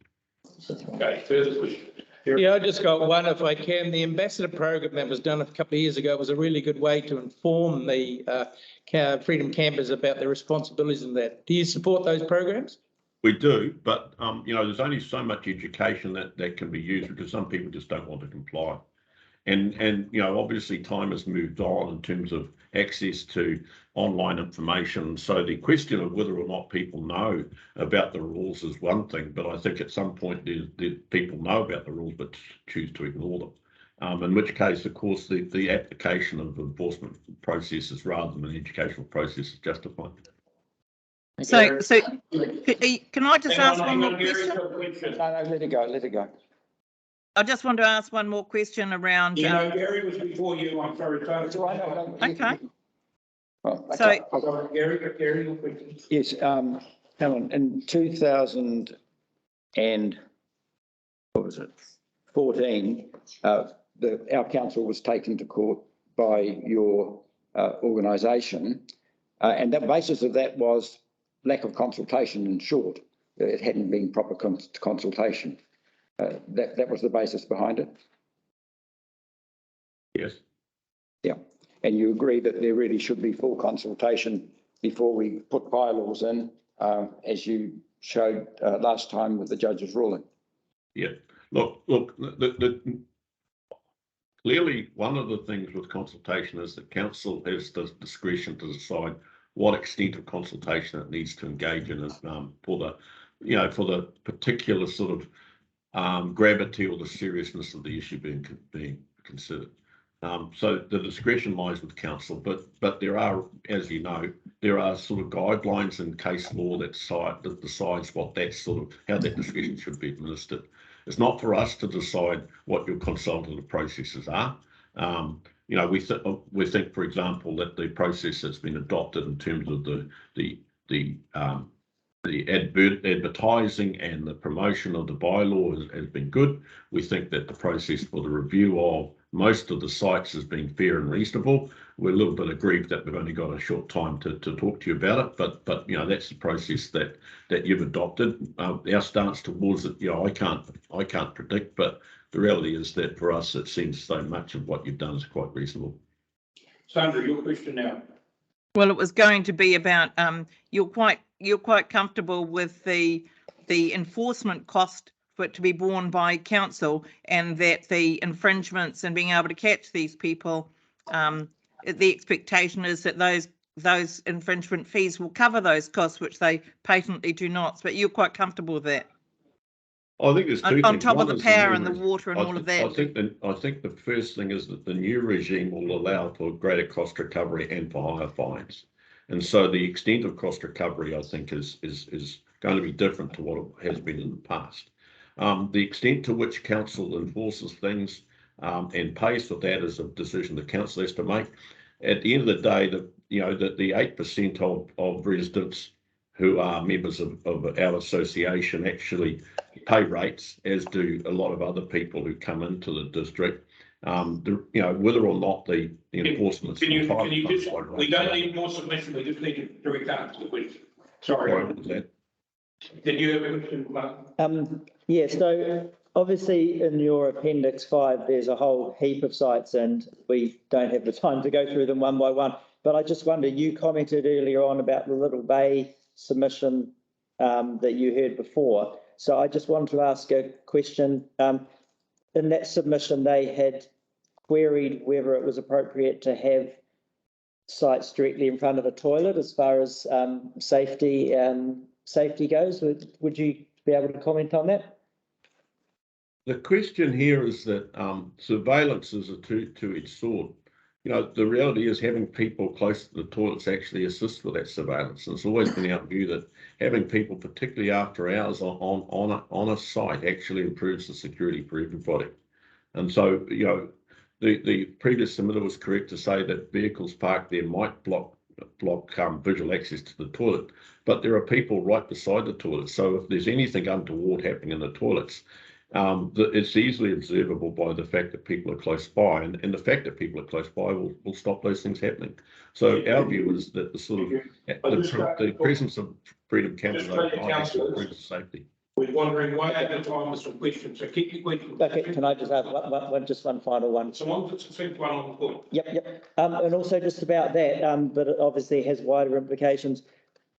Okay, further question. Yeah, I just got one if I can. The ambassador program that was done a couple of years ago was a really good way to inform the freedom campers about their responsibilities in that. Do you support those programs? We do, but you know, there's only so much education that can be used because some people just don't want to comply. And you know, obviously time has moved on in terms of access to online information. So the question of whether or not people know about the rules is one thing, but I think at some point the people know about the rules but choose to ignore them. In which case, of course, the application of enforcement processes rather than an educational process is justified. So can I just ask one more question? No, let it go. I just want to ask one more question around. Yeah, Gary was before you. I'm sorry. Okay. Well, So, Gary, your question. yes, Helen, in 2000 and what was it, 14, our council was taken to court by your organisation, and the basis of that was lack of consultation, in short. It hadn't been proper consultation. That was the basis behind it. Yes. Yeah, and you agree that there really should be full consultation before we put bylaws in, as you showed last time with the judge's ruling. Yeah. Look. Clearly, one of the things with consultation is that council has the discretion to decide what extent of consultation it needs to engage in, for the particular sort of gravity or the seriousness of the issue being considered. So the discretion lies with council, but there are, as you know, there are sort of guidelines in case law that decides what that sort of how that discretion should be administered. It's not for us to decide what your consultative processes are. We think, for example, that the process that's been adopted in terms of the advertising and the promotion of the bylaw has been good. We think that the process for the review of most of the sites has been fair and reasonable. We're a little bit aggrieved that we've only got a short time to talk to you about it, but that's the process that you've adopted. Our stance towards it, I can't predict, but the reality is that for us, it seems so much of what you've done is quite reasonable. Sandra, your question now. Well, it was going to be about you're quite comfortable with the enforcement cost for it to be borne by council, and that the infringements and being able to catch these people, the expectation is that those infringement fees will cover those costs, which they patently do not. But you're quite comfortable with that? I think there's two things. On top of the power and the water and all of that. I think the first thing is that the new regime will allow for greater cost recovery and for higher fines. And so the extent of cost recovery, I think, is going to be different to what it has been in the past. The extent to which council enforces things and pays for that is a decision the council has to make. At the end of the day, the 8% of residents who are members of our association actually pay rates, as do a lot of other people who come into the district. Whether or not the enforcement. We don't need more submission. We just need to direct answer the question. Sorry. Did you have a question, Mark? Yeah, so obviously in your Appendix 5, there's a whole heap of sites and we don't have the time to go through them one by one. But I just wonder, you commented earlier on about the Little Bay submission that you heard before. So I just wanted to ask a question. In that submission, they had queried whether it was appropriate to have sites directly in front of a toilet as far as safety goes. Would you be able to comment on that? The question here is that surveillance is a two-edged sword. The reality is having people close to the toilets actually assists with that surveillance. And it's always been our view that having people, particularly after hours, on a site actually improves the security for everybody. And so, the previous submitter was correct to say that vehicles parked there might block visual access to the toilet, but there are people right beside the toilet. So if there's anything untoward happening in the toilets, it's easily observable by the fact that people are close by, and the fact that people are close by will stop those things happening. So our view is that the presence of Freedom Camping Bylaw improves safety. We're wondering why at the time with some questions. So keep your questions. Okay, can I just have one final one? Someone puts a second one on the point. Yep. And also just about that, but it obviously has wider implications.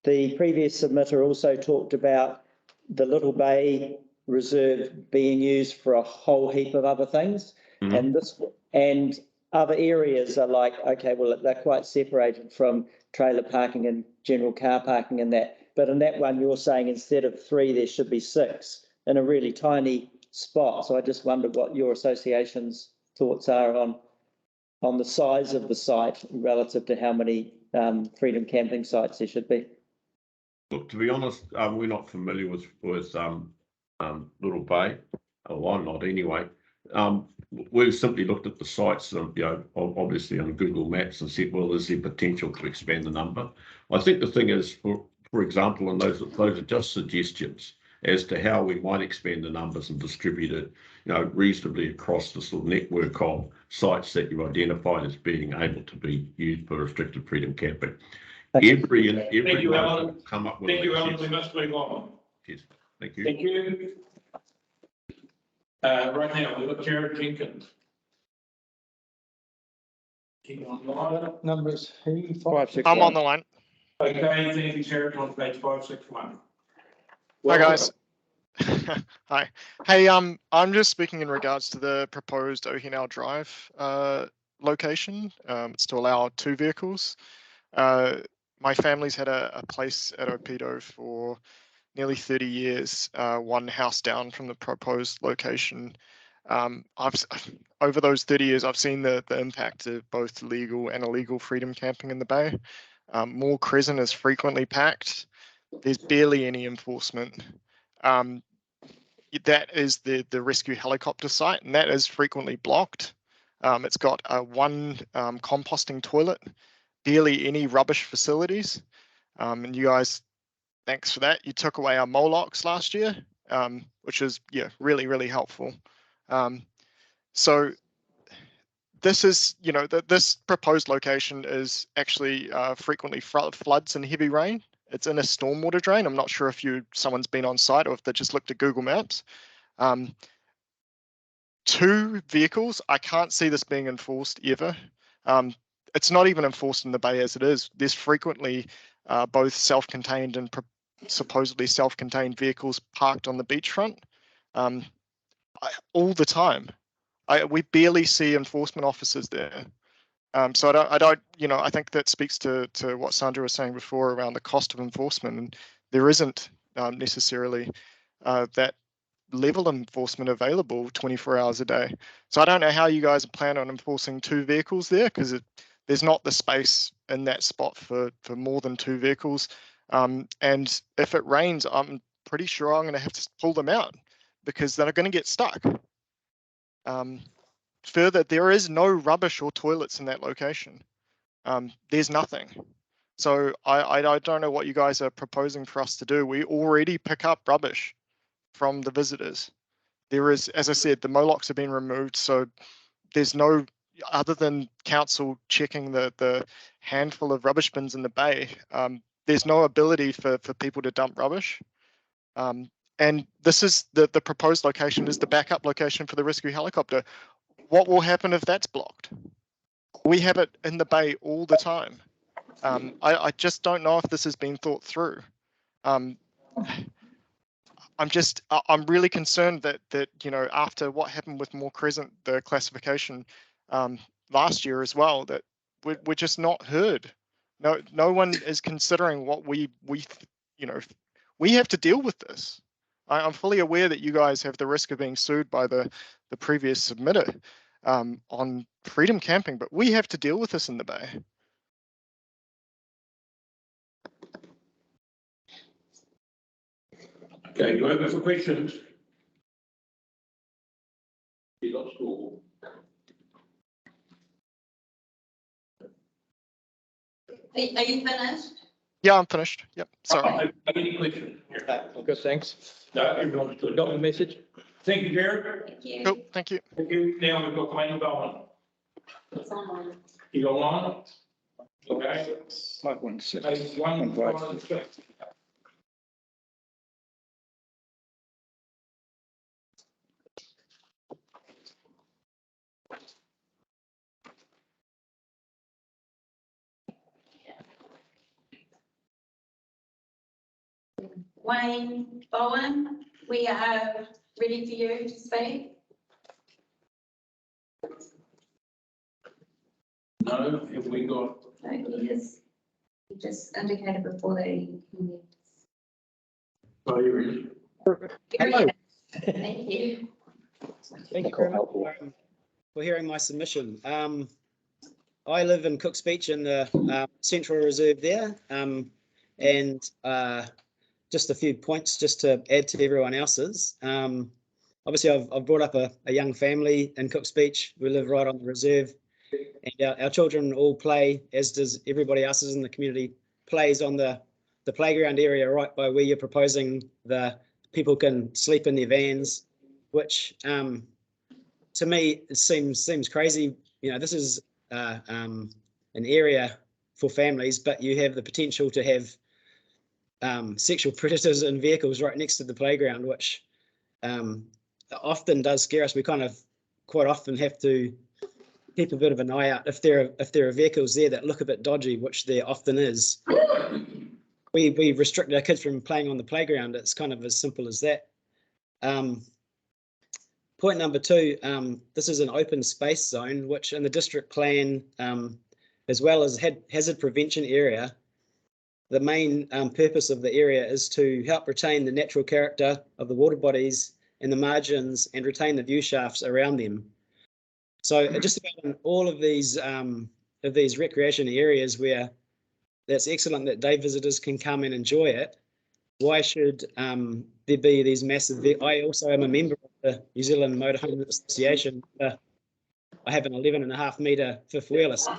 The previous submitter also talked about the Little Bay Reserve being used for a whole heap of other things, and other areas are like, okay, well, they're quite separated from trailer parking and general car parking and that. But in that one, you're saying instead of 3, there should be 6 in a really tiny spot. So I just wondered what your association's thoughts are on the size of the site relative to how many Freedom Camping sites there should be. Look, to be honest, we're not familiar with Little Bay. Well, I'm not anyway. We've simply looked at the sites, obviously on Google Maps, and said, well, is there potential to expand the number? I think the thing is, for example, and those are just suggestions as to how we might expand the numbers and distribute it, reasonably across the sort of network of sites that you identified as being able to be used for restricted freedom camping. Every Thank you, month Alan. will come up with. Thank you, an Alan. excess. We must move on. Yes, thank you. Thank you. Right now, we've got Jared Jenkins. Keep online. Numbers, he, 561. I'm on the line. Okay, thank you, Jared, on page 561. Hi, guys. Hi. Hey, I'm just speaking in regards to the proposed Ohinau Drive location. It's to allow 2 vehicles. My family's had a place at Opido for nearly 30 years, one house down from the proposed location. Over those 30 years, I've seen the impact of both legal and illegal freedom camping in the bay. Moore Crescent is frequently packed. There's barely any enforcement. That is the rescue helicopter site, and that is frequently blocked. It's got one composting toilet, barely any rubbish facilities. And you guys, thanks for that. You took away our Molochs last year, which is really, really helpful. So this is, this proposed location is actually frequently floods and heavy rain. It's in a stormwater drain. I'm not sure if someone's been on site or if they just looked at Google Maps. 2 vehicles, I can't see this being enforced ever. It's not even enforced in the bay as it is. There's frequently both self-contained and supposedly self-contained vehicles parked on the beachfront all the time. We barely see enforcement officers there. So I think that speaks to what Sandra was saying before around the cost of enforcement, and there isn't necessarily that level of enforcement available 24 hours a day. So I don't know how you guys plan on enforcing 2 vehicles there, because there's not the space in that spot for more than 2 vehicles. And if it rains, I'm pretty sure I'm going to have to pull them out because they're going to get stuck. Further, there is no rubbish or toilets in that location. There's nothing. So I don't know what you guys are proposing for us to do. We already pick up rubbish from the visitors. There is, as I said, the Molochs have been removed, so there's no, other than council checking the handful of rubbish bins in the bay, there's no ability for people to dump rubbish. And this is the proposed location is the backup location for the rescue helicopter. What will happen if that's blocked? We have it in the bay all the time. I just don't know if this has been thought through. I'm really concerned that after what happened with Moore Crescent, the classification last year as well, that we're just not heard. No one is considering what we have to deal with this. I'm fully aware that you guys have the risk of being sued by the previous submitter on freedom camping, but we have to deal with this in the bay. Okay, you open for questions? You got school. Are you finished? Yeah, I'm finished. Yep. Sorry. Any questions? good, thanks. No, everyone's good. Got the message? Thank you, Jared. Thank you. Cool. Thank you. Thank you. Now we've got Wayne Bowen. It's online. You online? Okay. 516. Page 156. Wayne Bowen, we are ready for you to speak. No, have we got? He just indicated before that Oh, you're in. Hello. Thank you. Thank you very much for hearing my submission. I live in Cook's Beach in the Central Reserve there, and just a few points just to add to everyone else's. Obviously, I've brought up a young family in Cook's Beach. We live right on the reserve, and our children all play, as does everybody else's in the community, plays on the playground area right by where you're proposing the people can sleep in their vans, which to me it seems crazy. This is an area for families, but you have the potential to have sexual predators in vehicles right next to the playground, which often does scare us. We kind of quite often have to keep a bit of an eye out if there are vehicles there that look a bit dodgy, which there often is. We restrict our kids from playing on the playground. It's kind of as simple as that. Point number 2, this is an open space zone, which in the district plan, as well as hazard prevention area, the main purpose of the area is to help retain the natural character of the water bodies and the margins and retain the view shafts around them. So just about in all of these recreation areas where that's excellent that day visitors can come and enjoy it, why should there be these massive? I also am a member of the New Zealand Motorhome Association. I have an 11.5 metre fifth wheeler. So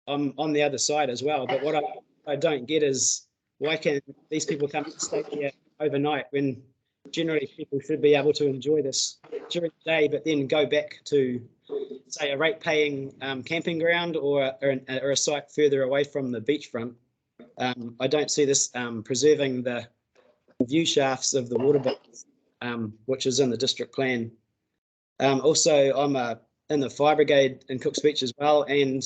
I'm on the other side as well. But what I don't get is why can these people come and stay here overnight when generally people should be able to enjoy this during the day, but then go back to, say, a rate-paying camping ground or a site further away from the beachfront. I don't see this preserving the view shafts of the water bodies, which is in the district plan. Also, I'm in the fire brigade in Cook's Beach as well, and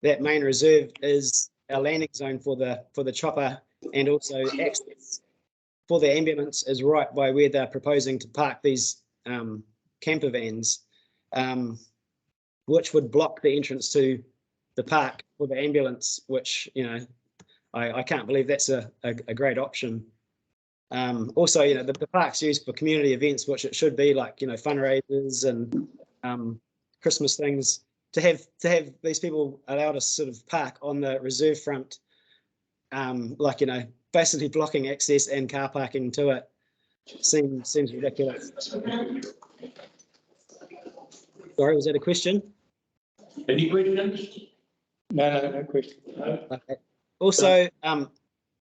that main reserve is a landing zone for the chopper, and also access for the ambulance is right by where they're proposing to park these camper vans, which would block the entrance to the park for the ambulance, which, you know, I can't believe that's a great option. Also, you know, the park's used for community events, which it should be, like, you know, fundraisers and Christmas things. To have these people allowed to sort of park on the reserve front, like, you know, basically blocking access and car parking to it, seems ridiculous. Sorry, was that a question? Any questions? No question. Okay. Also,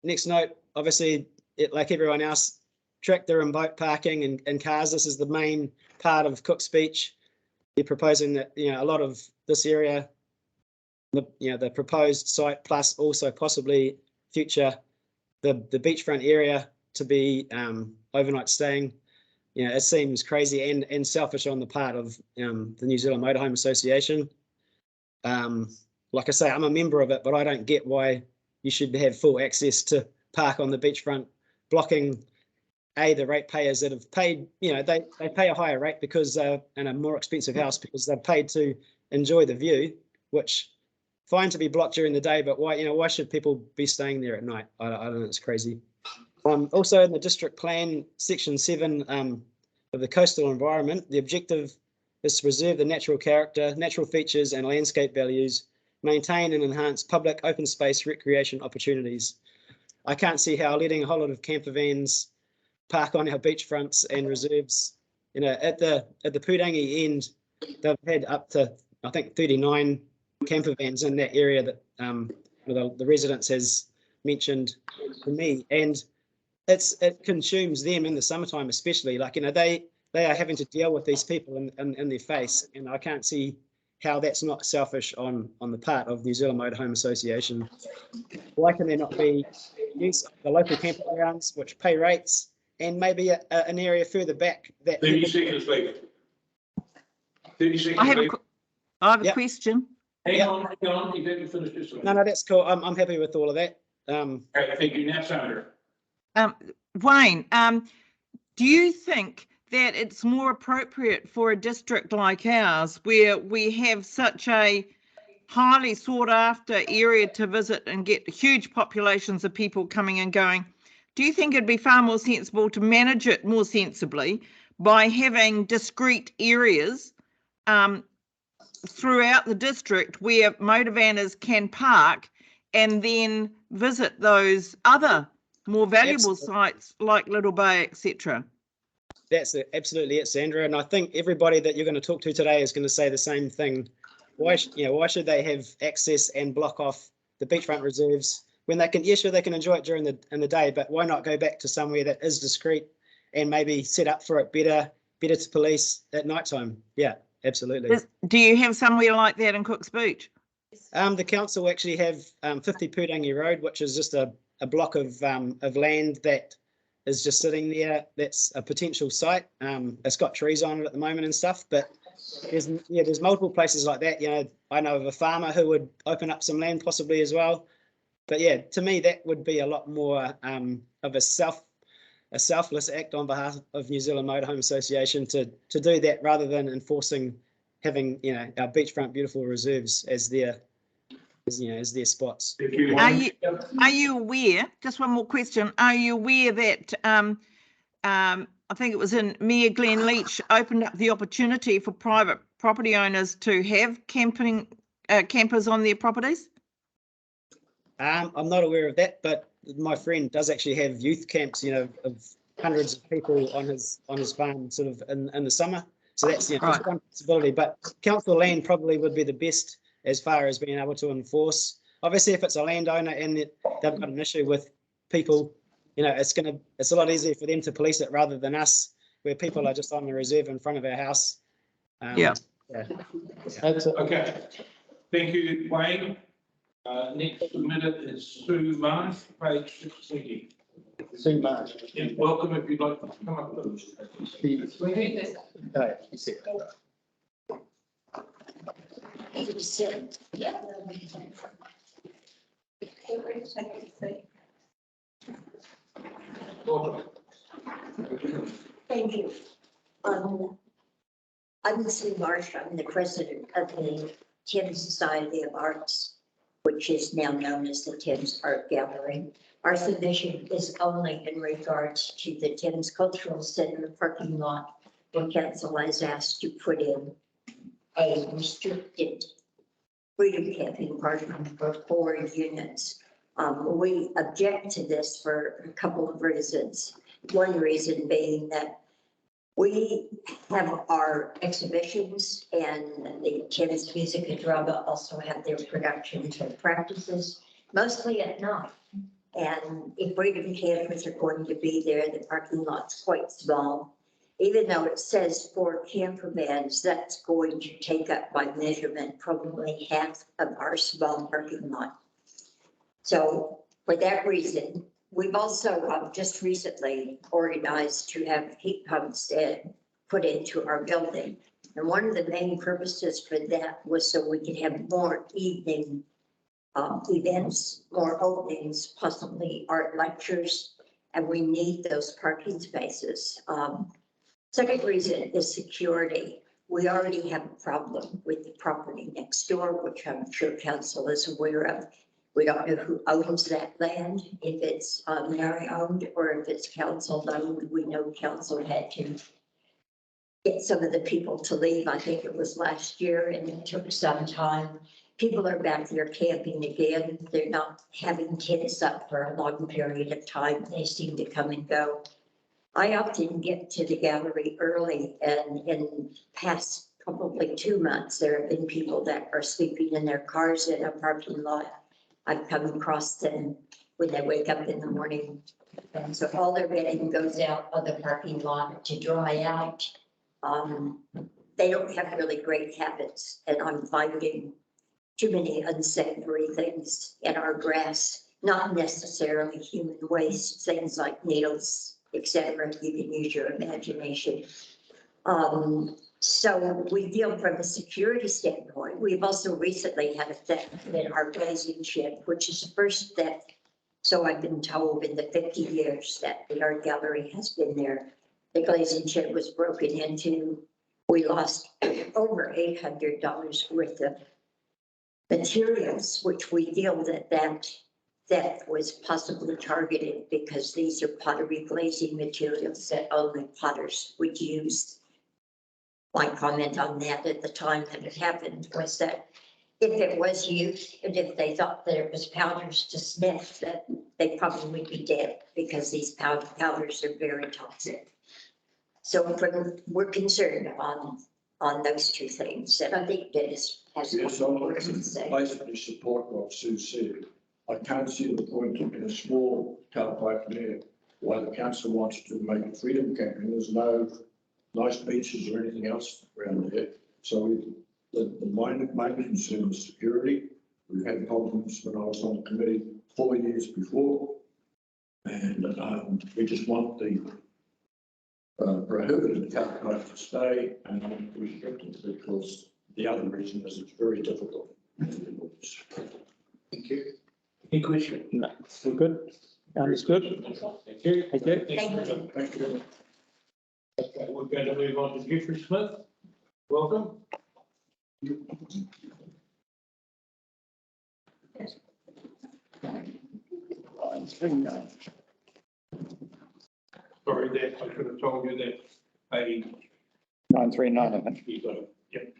next note, obviously, like everyone else, tractor and boat parking and cars, this is the main part of Cook's Beach. You're proposing that, you know, a lot of this area, the proposed site plus also possibly future, the beachfront area to be overnight staying. You know, it seems crazy and selfish on the part of the New Zealand Motorhome Association. Like I say, I'm a member of it, but I don't get why you should have full access to park on the beachfront, blocking the ratepayers that have paid. You know, they pay a higher rate because in a more expensive house because they're paid to enjoy the view, which fine to be blocked during the day, but why should people be staying there at night? I don't know, it's crazy. Also in the district plan, section 7 of the coastal environment, the objective is to preserve the natural character, natural features and landscape values, maintain and enhance public open space recreation opportunities. I can't see how letting a whole lot of camper vans park on our beachfronts and reserves, you know, at the Pudangi end, they've had up to, I think, 39 camper vans in that area that the residents has mentioned to me, and it consumes them in the summertime, especially. Like, you know, they are having to deal with these people in their face, and I can't see how that's not selfish on the part of New Zealand Motorhome Association. Why can there not be use of the local campgrounds which pay rates, and maybe an area further back that 30 seconds later. 30 seconds I have later. I have a question. Hang on, you didn't finish this one. No, that's cool. I'm happy with all of that. Okay, thank you. Now, Sandra. Wayne, do you think that it's more appropriate for a district like ours, where we have such a highly sought after area to visit and get huge populations of people coming and going, do you think it'd be far more sensible to manage it more sensibly by having discrete areas throughout the district where motorvanners can park and then visit those other more valuable sites like Little Bay, etc.? That's absolutely it, Sandra. And I think everybody that you're going to talk to today is going to say the same thing. Why should they have access and block off the beachfront reserves when they can? Yeah, sure, they can enjoy it during the day, but why not go back to somewhere that is discreet and maybe set up for it better to police at night time? Yeah, absolutely. Do you have somewhere like that in Cook's Beach? The council actually have 50 Pudangi Road, which is just a block of land that is just sitting there. That's a potential site. It's got trees on it at the moment and stuff, but there's multiple places like that. You know, I know of a farmer who would open up some land possibly as well. But yeah, to me, that would be a lot more of a selfless act on behalf of New Zealand Motorhome Association to do that rather than enforcing having, you know, our beachfront beautiful reserves as their spots. Are you aware, just one more question, are you aware that I think it was in Mayor Glenn Leach opened up the opportunity for private property owners to have campers on their properties? I'm not aware of that, but my friend does actually have youth camps, you know, of hundreds of people on his farm sort of in the summer. So that's, you know, Right. just one possibility, but council land probably would be the best as far as being able to enforce. Obviously, if it's a landowner and they've got an issue with people, you know, it's a lot easier for them to police it rather than us, where people are just on the reserve in front of our house. Yeah. That's it. Okay, thank you, Wayne. Next minute is Sue Marsh, page 620. Sue Marsh. Yeah, welcome if you'd like to come up with us. Welcome. Thank you. I'm Sue Marsh. I'm the president of the Thames Society of Arts, which is now known as the Thames Art Gallery. Our submission is only in regards to the Thames Cultural Center parking lot, where council has asked to put in a restricted freedom camping parking for 4 units. We object to this for a couple of reasons. One reason being that we have our exhibitions, and the Thames Music and Drama also have their productions and practices, mostly at night. And if freedom campers are going to be there, the parking lot's quite small. Even though it says 4 camper vans, that's going to take up by measurement probably half of our small parking lot. So for that reason, we've also just recently organized to have heat pumps put into our building. And one of the main purposes for that was so we could have more evening events, more openings, possibly art lectures, and we need those parking spaces. Second reason is security. We already have a problem with the property next door, which I'm sure council is aware of. We don't know who owns that land, if it's Mary owned or if it's council owned. We know council had to get some of the people to leave. I think it was last year, and it took some time. People are back there camping again. They're not having tents up for a long period of time. They seem to come and go. I often get to the gallery early, and in past probably 2 months, there have been people that are sleeping in their cars in a parking lot. I've come across them when they wake up in the morning. And so all their bedding goes out on the parking lot to dry out. They don't have really great habits, and I'm finding too many unsavory things in our grass, not necessarily human waste, things like needles, etc. You can use your imagination. So we feel from a security standpoint. We've also recently had a theft in our glazing shed, which is the first theft, so I've been told, in the 50 years that the art gallery has been there. The glazing shed was broken into. We lost over $800 worth of materials, which we feel that theft was possibly targeted because these are pottery glazing materials that only potters would use. My comment on that at the time that it happened was that if it was used, and if they thought that it was powders to sniff, that they probably would be dead, because these powders are very toxic. So we're concerned on those two things, and I think Dennis has. Yes, I basically support what Sue said. I can't see the point in a small tailpipe there why the council wants to make freedom camping. There's no nice beaches or anything else around there. So the main concern is security. We've had problems when I was on the committee 4 years before. And we just want the prohibited car park to stay and not restricted, because the other reason is it's very difficult. Thank you. Any question? No, we're good. Understood. Thank you. Thank you. Thank you. Okay, we're going to move on to Jeffrey Smith. Welcome. Sorry, that I should have told you that. 939, I think. You got it. Yep.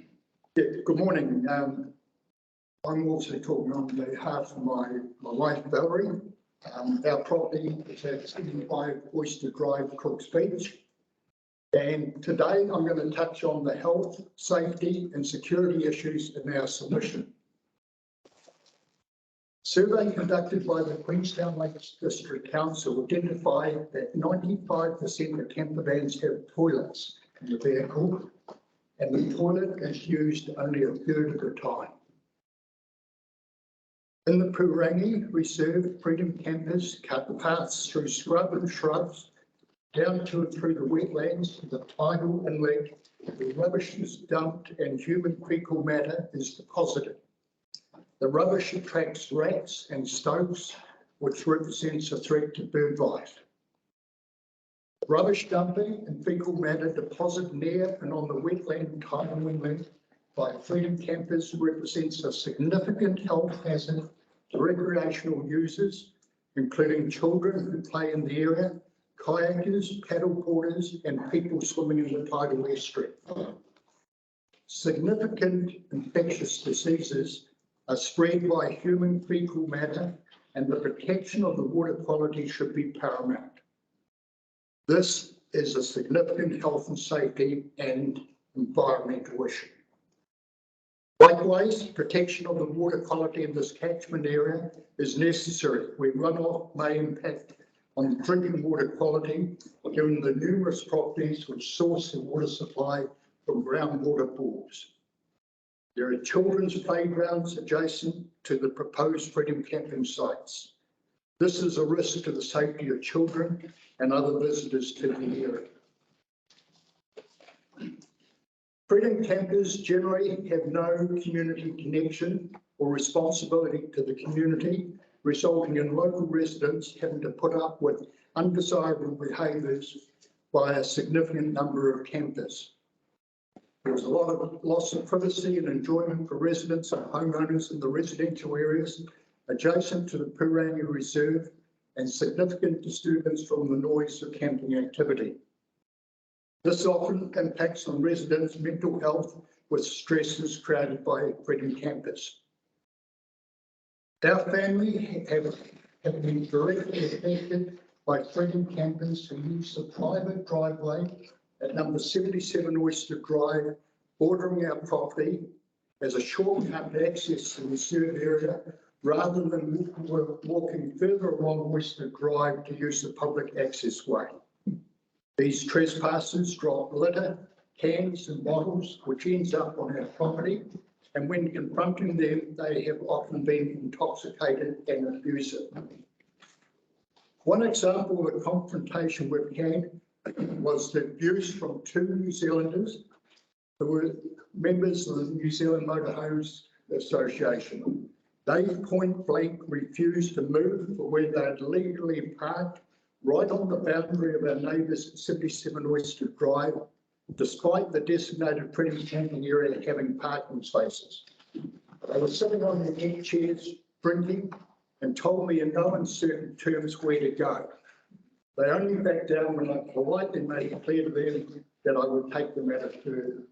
Yeah, good morning. I'm also talking on behalf of my wife Valerie. Our property is at 75 Oyster Drive, Cooks Beach. And today I'm going to touch on the health, safety and security issues in our submission. Survey conducted by the Queenstown Lakes District Council identified that 95% of camper vans have toilets in the vehicle, and the toilet is used only a third of the time. In the Purangi Reserve, Freedom campers cut paths through scrub and shrubs down to and through the wetlands to the tidal inlet, where rubbish is dumped and human fecal matter is deposited. The rubbish attracts rats and stoats, which represents a threat to bird life. Rubbish dumping and fecal matter deposited near and on the wetland tidal inlet by Freedom campers represents a significant health hazard to recreational users, including children who play in the area, kayakers, paddleboarders, and people swimming in the tidal estuary. Significant infectious diseases are spread by human fecal matter, and the protection of the water quality should be paramount. This is a significant health and safety and environmental issue. Likewise, protection of the water quality in this catchment area is necessary, where runoff may impact on drinking water quality, given the numerous properties which source the water supply from groundwater bores. There are children's playgrounds adjacent to the proposed Freedom camping sites. This is a risk to the safety of children and other visitors to the area. Freedom campers generally have no community connection or responsibility to the community, resulting in local residents having to put up with undesirable behaviours by a significant number of campers. There's a lot of loss of privacy and enjoyment for residents and homeowners in the residential areas adjacent to the Purangi Reserve, and significant disturbance from the noise of camping activity. This often impacts on residents' mental health with stresses created by Freedom campers. Our family have been directly affected by Freedom campers who use the private driveway at number 77 Oyster Drive, bordering our property, as a shortcut to access the reserve area, rather than walking further along Oyster Drive to use the public access way. These trespassers drop litter, cans and bottles, which ends up on our property, and when confronting them, they have often been intoxicated and abusive. One example of a confrontation we've had was the abuse from 2 New Zealanders who were members of the New Zealand Motorhomes Association. They point blank refused to move for where they had legally parked right on the boundary of our neighbours at 77 Oyster Drive, despite the designated Freedom camping area having parking spaces. They were sitting on their deck chairs, drinking, and told me in no uncertain terms where to go. They only backed down when I politely made it clear to them that I would take them out of further.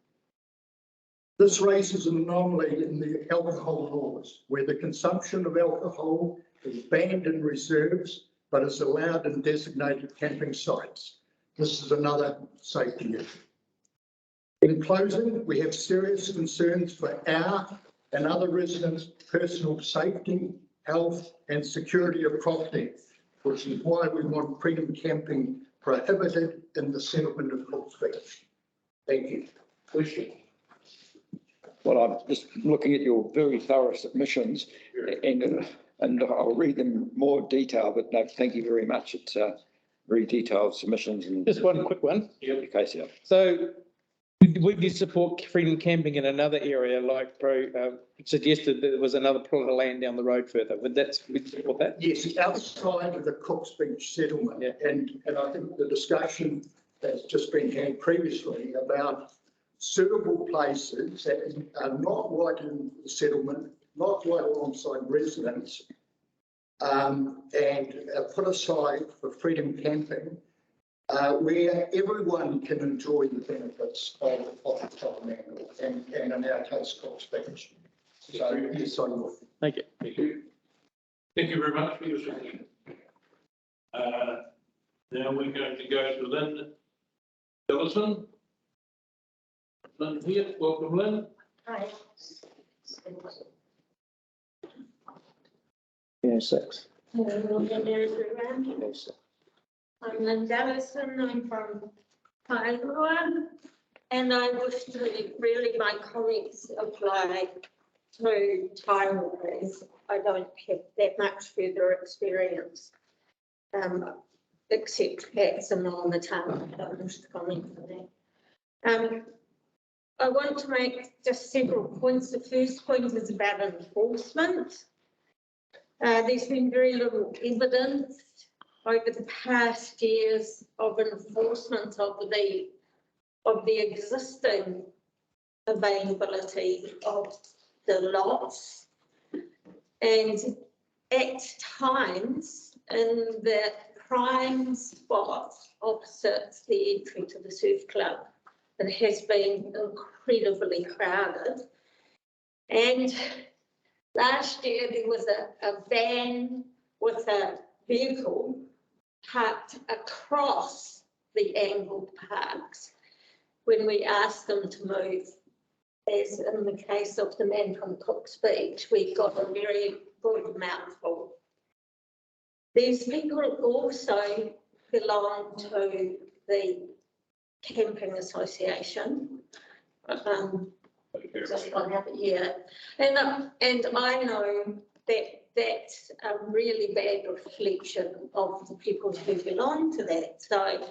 This raises an anomaly in the alcohol laws, where the consumption of alcohol is banned in reserves, but is allowed in designated camping sites. This is another safety issue. In closing, we have serious concerns for our and other residents' personal safety, health, and security of property, which is why we want Freedom camping prohibited in the settlement of Cooks Beach. Thank you. Question. Well, I'm just looking at your very thorough submissions and I'll read them more detail, but no, thank you very much. It's very detailed submissions and. Just one quick one. Yeah. Case, yeah. So would you support freedom camping in another area like suggested that there was another plot of land down the road further? Would you support that? Yes, outside of the Cook's Beach settlement. Yeah. And I think the discussion that's just been had previously about suitable places that are not right in the settlement, not right alongside residents, and put aside for freedom camping, where everyone can enjoy the benefits of the triangle and in our case, Cook's Beach. So yes, I will. Thank you. Thank you. Thank you very much for your submission. Now we're going to go to Lynn Ellison. Lynn here, welcome Lynn. Hi. Yeah, 6. Hello, everyone. I'm Linda Ellison, I'm from Kailua, and I wish to really my comments apply to Taiwan, as I don't have that much further experience, except perhaps on the town. I don't wish to comment on that. I want to make just several points. The first point is about enforcement. There's been very little evidence over the past years of enforcement of the existing availability of the lots. And at times in the prime spot opposite the entry to the surf club, it has been incredibly crowded. And last year there was a van with a vehicle parked across the angled parks when we asked them to move. As in the case of the man from Cook's Beach, we got a very good mouthful. These people also belong to the Camping Association. Just one other year. And I know that that's a really bad reflection of the people who belong to that. So,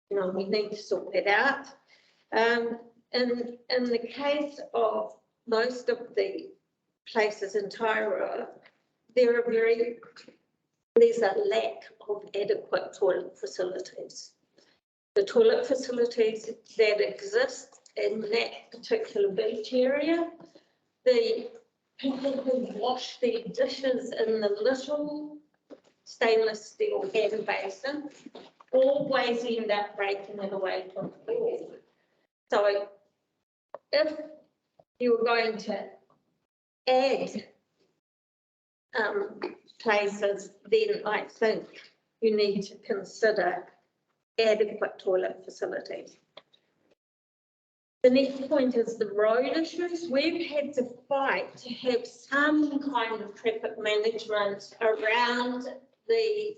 you know, we need to sort that out. In the case of most of the places in Tairua, there's a lack of adequate toilet facilities. The toilet facilities that exist in that particular beach area, the people who wash their dishes in the little stainless steel hand basin always end up breaking it away from the floor. So if you're going to add places, then I think you need to consider adequate toilet facilities. The next point is the road issues. We've had to fight to have some kind of traffic management around the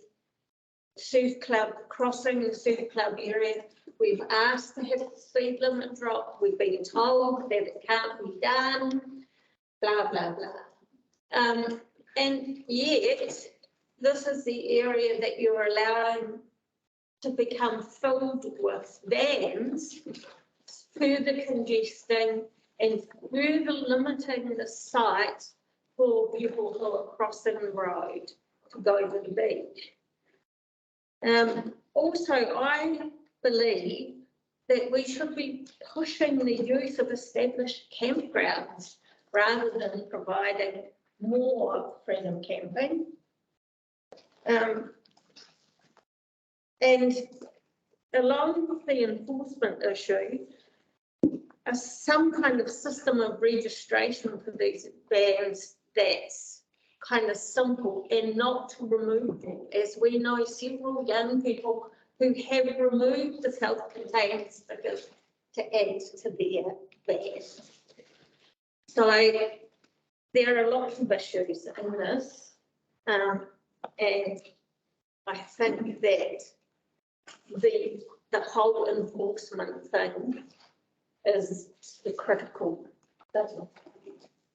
surf club, crossing the surf club area. We've asked to have the speed limit dropped. We've been told that it can't be done, blah, blah, blah. And yet, this is the area that you're allowing to become filled with vans, further congesting and further limiting the site for people who are crossing the road to go to the beach. Also, I believe that we should be pushing the use of established campgrounds rather than providing more freedom camping. And along with the enforcement issue, some kind of system of registration for these vans that's kind of simple and not removable, as we know several young people who have removed the self-contained stickers to add to their vans. So there are lots of issues in this, and I think that the whole enforcement thing is the critical That's all.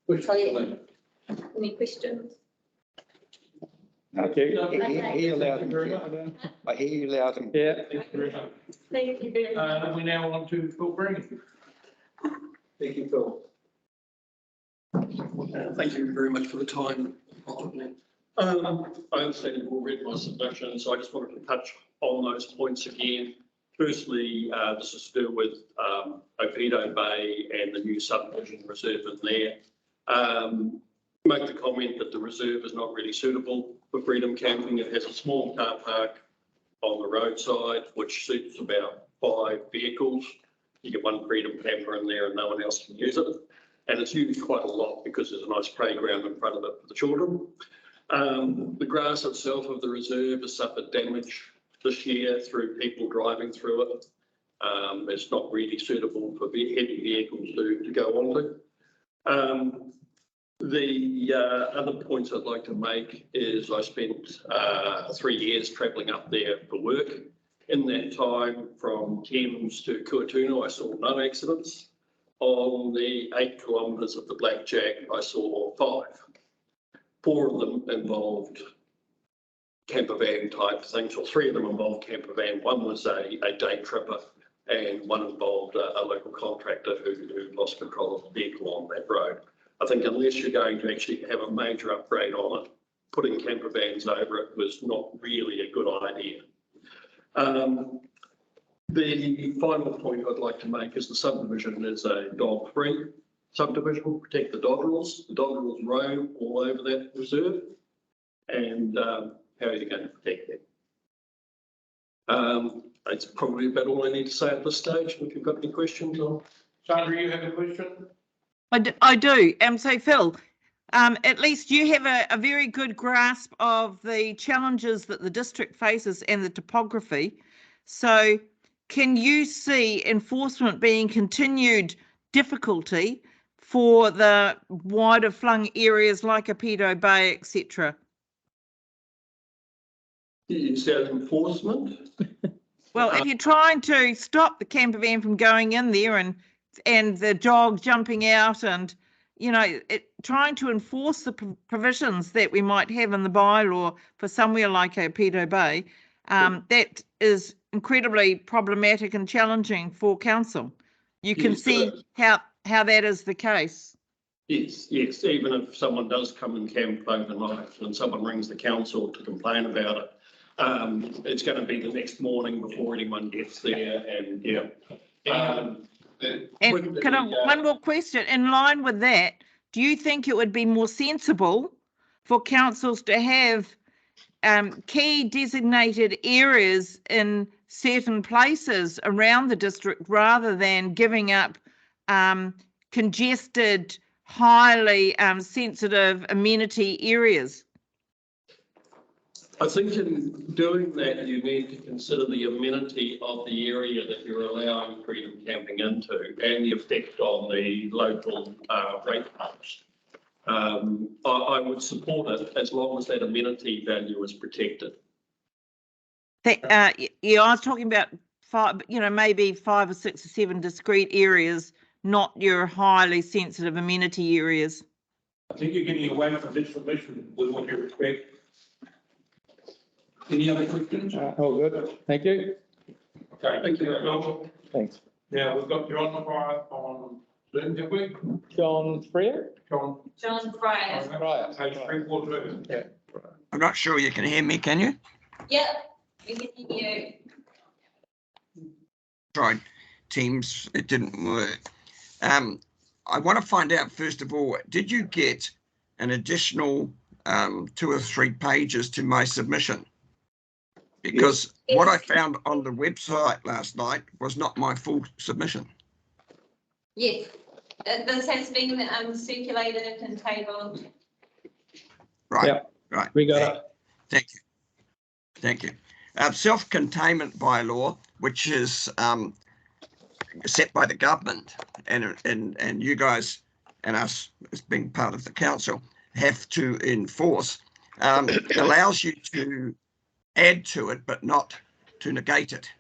Any questions? Okay, I hear you loud and clear. I hear you loud and clear. Yeah, thank you very much. Thank you very much. We now on to Phil Green. Thank you, Phil. Thank you very much for the time. I understand you've all read my submission, so I just wanted to touch on those points again. Firstly, this is to do with Opedo Bay and the new subdivision reserve in there. Make the comment that the reserve is not really suitable for freedom camping. It has a small car park on the roadside, which suits about 5 vehicles. You get one freedom camper in there and no one else can use it. And it's used quite a lot because there's a nice playground in front of it for the children. The grass itself of the reserve has suffered damage this year through people driving through it. It's not really suitable for heavy vehicles to go onto. The other points I'd like to make is I spent 3 years travelling up there for work. In that time, from Thames to Kuatunu, I saw no accidents. On the 8 kilometres of the Blackjack, I saw 5. 4 of them involved camper van type things, or 3 of them involved camper van. One was a day tripper, and one involved a local contractor who lost control of the vehicle on that road. I think unless you're going to actually have a major upgrade on it, putting camper vans over it was not really a good idea. The final point I'd like to make is the subdivision is a dog-free subdivision, protect the doggerels. The doggerels roam all over that reserve. And how are you going to protect them? That's probably about all I need to say at this stage. If you've got any questions on. Sandra, you have a question? I do. So Phil, at least you have a very good grasp of the challenges that the district faces and the topography. So can you see enforcement being continued difficulty for the wider flung areas like Opedo Bay, etc.? Is that enforcement? Well, if you're trying to stop the camper van from going in there and the dog jumping out and, you know, trying to enforce the provisions that we might have in the bylaw for somewhere like Opedo Bay, that is incredibly problematic and challenging for council. You can see how that is the case. Yes, even if someone does come and camp overnight and someone rings the council to complain about it, it's going to be the next morning before anyone gets there, and And can I, one more question, in line with that, do you think it would be more sensible for councils to have key designated areas in certain places around the district rather than giving up congested, highly sensitive amenity areas? I think in doing that, you need to consider the amenity of the area that you're allowing freedom camping into and the effect on the local ratepayers. I would support it as long as that amenity value is protected. Yeah, I was talking about maybe 5 or 6 or 7 discrete areas, not your highly sensitive amenity areas. I think you're getting away from this submission with what you expect. Any other questions? All good. Thank you. Okay, thank you very much. Thanks. Now, we've got John on Zoom, have we? John Freer? John Fryer. Right, page 342. Yeah. I'm not sure you can hear me, can you? Yep, we can hear you. Tried Teams, it didn't work. I want to find out, first of all, did you get an additional 2 or 3 pages to my submission? Because what I found on the website last night was not my full submission. Yes, this has been circulated and tabled. Right, yep. Right. We got it. Thank you. Thank you. Self-containment bylaw, which is set by the government, and you guys and us as being part of the council have to enforce, allows you to add to it but not to negate it,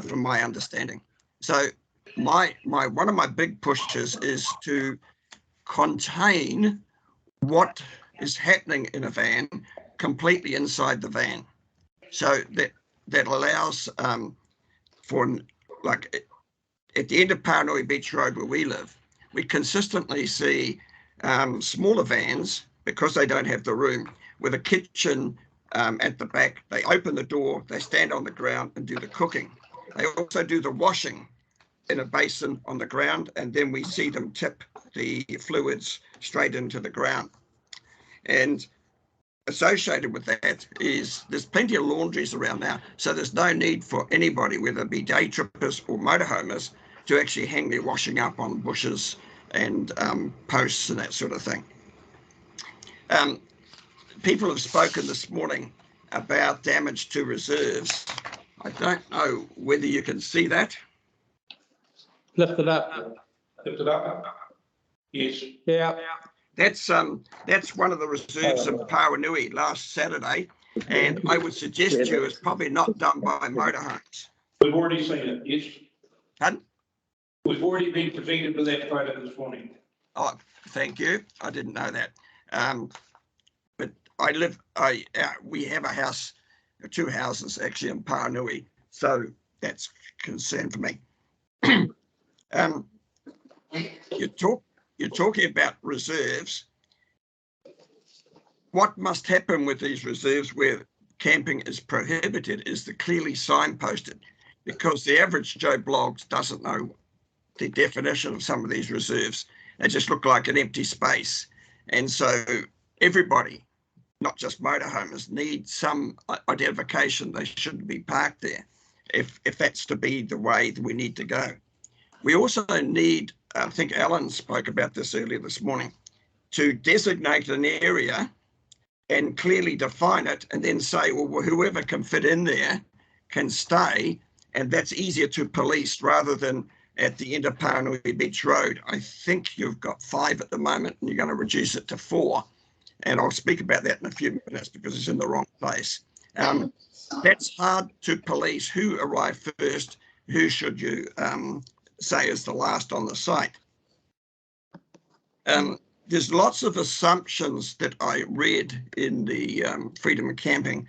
from my understanding. So one of my big pushes is to contain what is happening in a van completely inside the van. So that allows for, like, at the end of Paranui Beach Road where we live, we consistently see smaller vans, because they don't have the room, with a kitchen at the back. They open the door, they stand on the ground and do the cooking. They also do the washing in a basin on the ground, and then we see them tip the fluids straight into the ground. And associated with that is there's plenty of laundries around now, so there's no need for anybody, whether it be day trippers or motorhomers, to actually hang their washing up on bushes and posts and that sort of thing. People have spoken this morning about damage to reserves. I don't know whether you can see that. Lift it up. Lift it up. Yes. Yeah. That's one of the reserves in Paranui last Saturday, and I would suggest to you it's probably not done by motorhomes. We've already seen it, yes. Pardon? We've already been presented with that photo this morning. Oh, thank you. I didn't know that. But we have a house, two houses actually in Paranui, so that's a concern for me. You're talking about reserves. What must happen with these reserves where camping is prohibited is they're clearly signposted, because the average Joe Bloggs doesn't know the definition of some of these reserves. They just look like an empty space. And so everybody, not just motorhomers, need some identification. They shouldn't be parked there if that's to be the way that we need to go. We also need, I think Alan spoke about this earlier this morning, to designate an area and clearly define it, and then say, well, whoever can fit in there can stay, and that's easier to police rather than at the end of Paranui Beach Road. I think you've got 5 at the moment, and you're going to reduce it to 4. And I'll speak about that in a few minutes because it's in the wrong place. That's hard to police. Who arrived first? Who should you say is the last on the site? There's lots of assumptions that I read in the Freedom Camping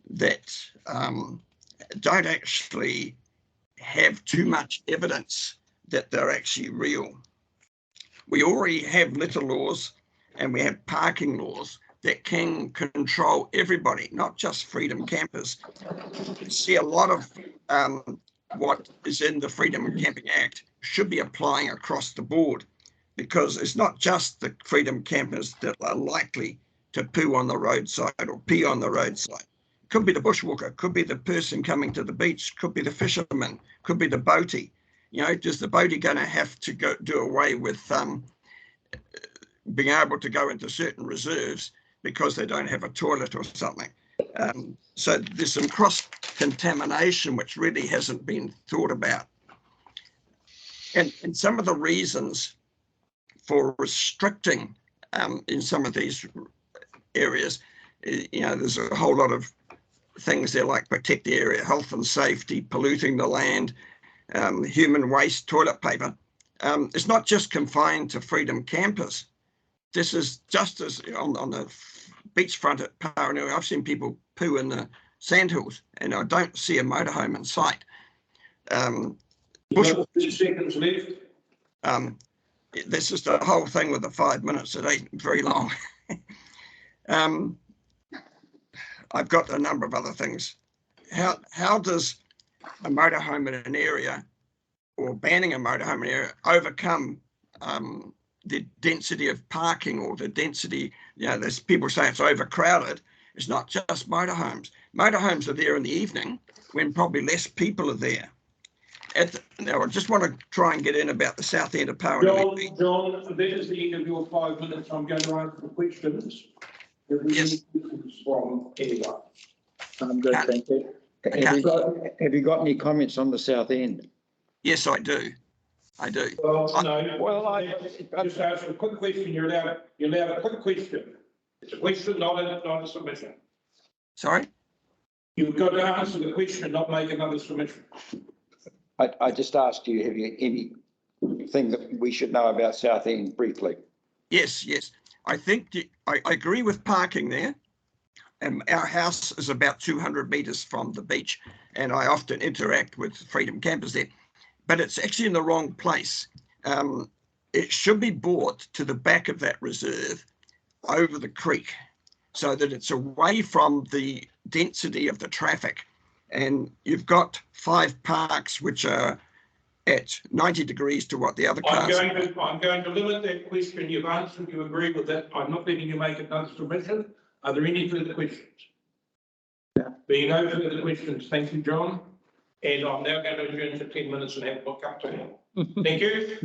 that don't actually have too much evidence that they're actually real. We already have litter laws and we have parking laws that can control everybody, not just Freedom Campers. You see a lot of what is in the Freedom Camping Act should be applying across the board, because it's not just the Freedom Campers that are likely to poo on the roadside or pee on the roadside. It could be the bushwalker, could be the person coming to the beach, could be the fisherman, could be the boatie. You know, is the boatie going to have to go do away with being able to go into certain reserves because they don't have a toilet or something? So there's some cross-contamination which really hasn't been thought about. And some of the reasons for restricting in some of these areas, you know, there's a whole lot of things there like protect the area, health and safety, polluting the land, human waste, toilet paper. It's not just confined to Freedom Campers. This is just as on the beachfront at Paranui, I've seen people poo in the sandhills, and I don't see a motorhome in sight. 2 seconds left. This is the whole thing with the 5 minutes. It ain't very long. I've got a number of other things. How does a motorhome in an area, or banning a motorhome in an area, overcome the density of parking or the density? You know, there's people say it's overcrowded. It's not just motorhomes. Motorhomes are there in the evening when probably less people are there. Now, I just want to try and get in about the south end of Paranui. John, that is the end of your 5 minutes. I'm going to answer the questions. Yes. From anyone. I'm good, thank you. Have you got any comments on the south end? Yes, I do. I do. Well, no. Well, I just ask a quick question. You're allowed a quick question. It's a question, not a submission. Sorry? You've got to answer the question and not make another submission. I just asked you, have you anything that we should know about Southend briefly? Yes, yes. I think I agree with parking there. Our house is about 200 metres from the beach, and I often interact with Freedom Campers there, but it's actually in the wrong place. It should be brought to the back of that reserve over the creek so that it's away from the density of the traffic. And you've got 5 parks which are at 90 degrees to what the other cars are. I'm going to limit that question. You've answered, you agree with that. I'm not letting you make another submission. Are there any further questions? Being no further questions, thank you, John. And I'm now going to adjourn for 10 minutes and have a look up to him. Thank you.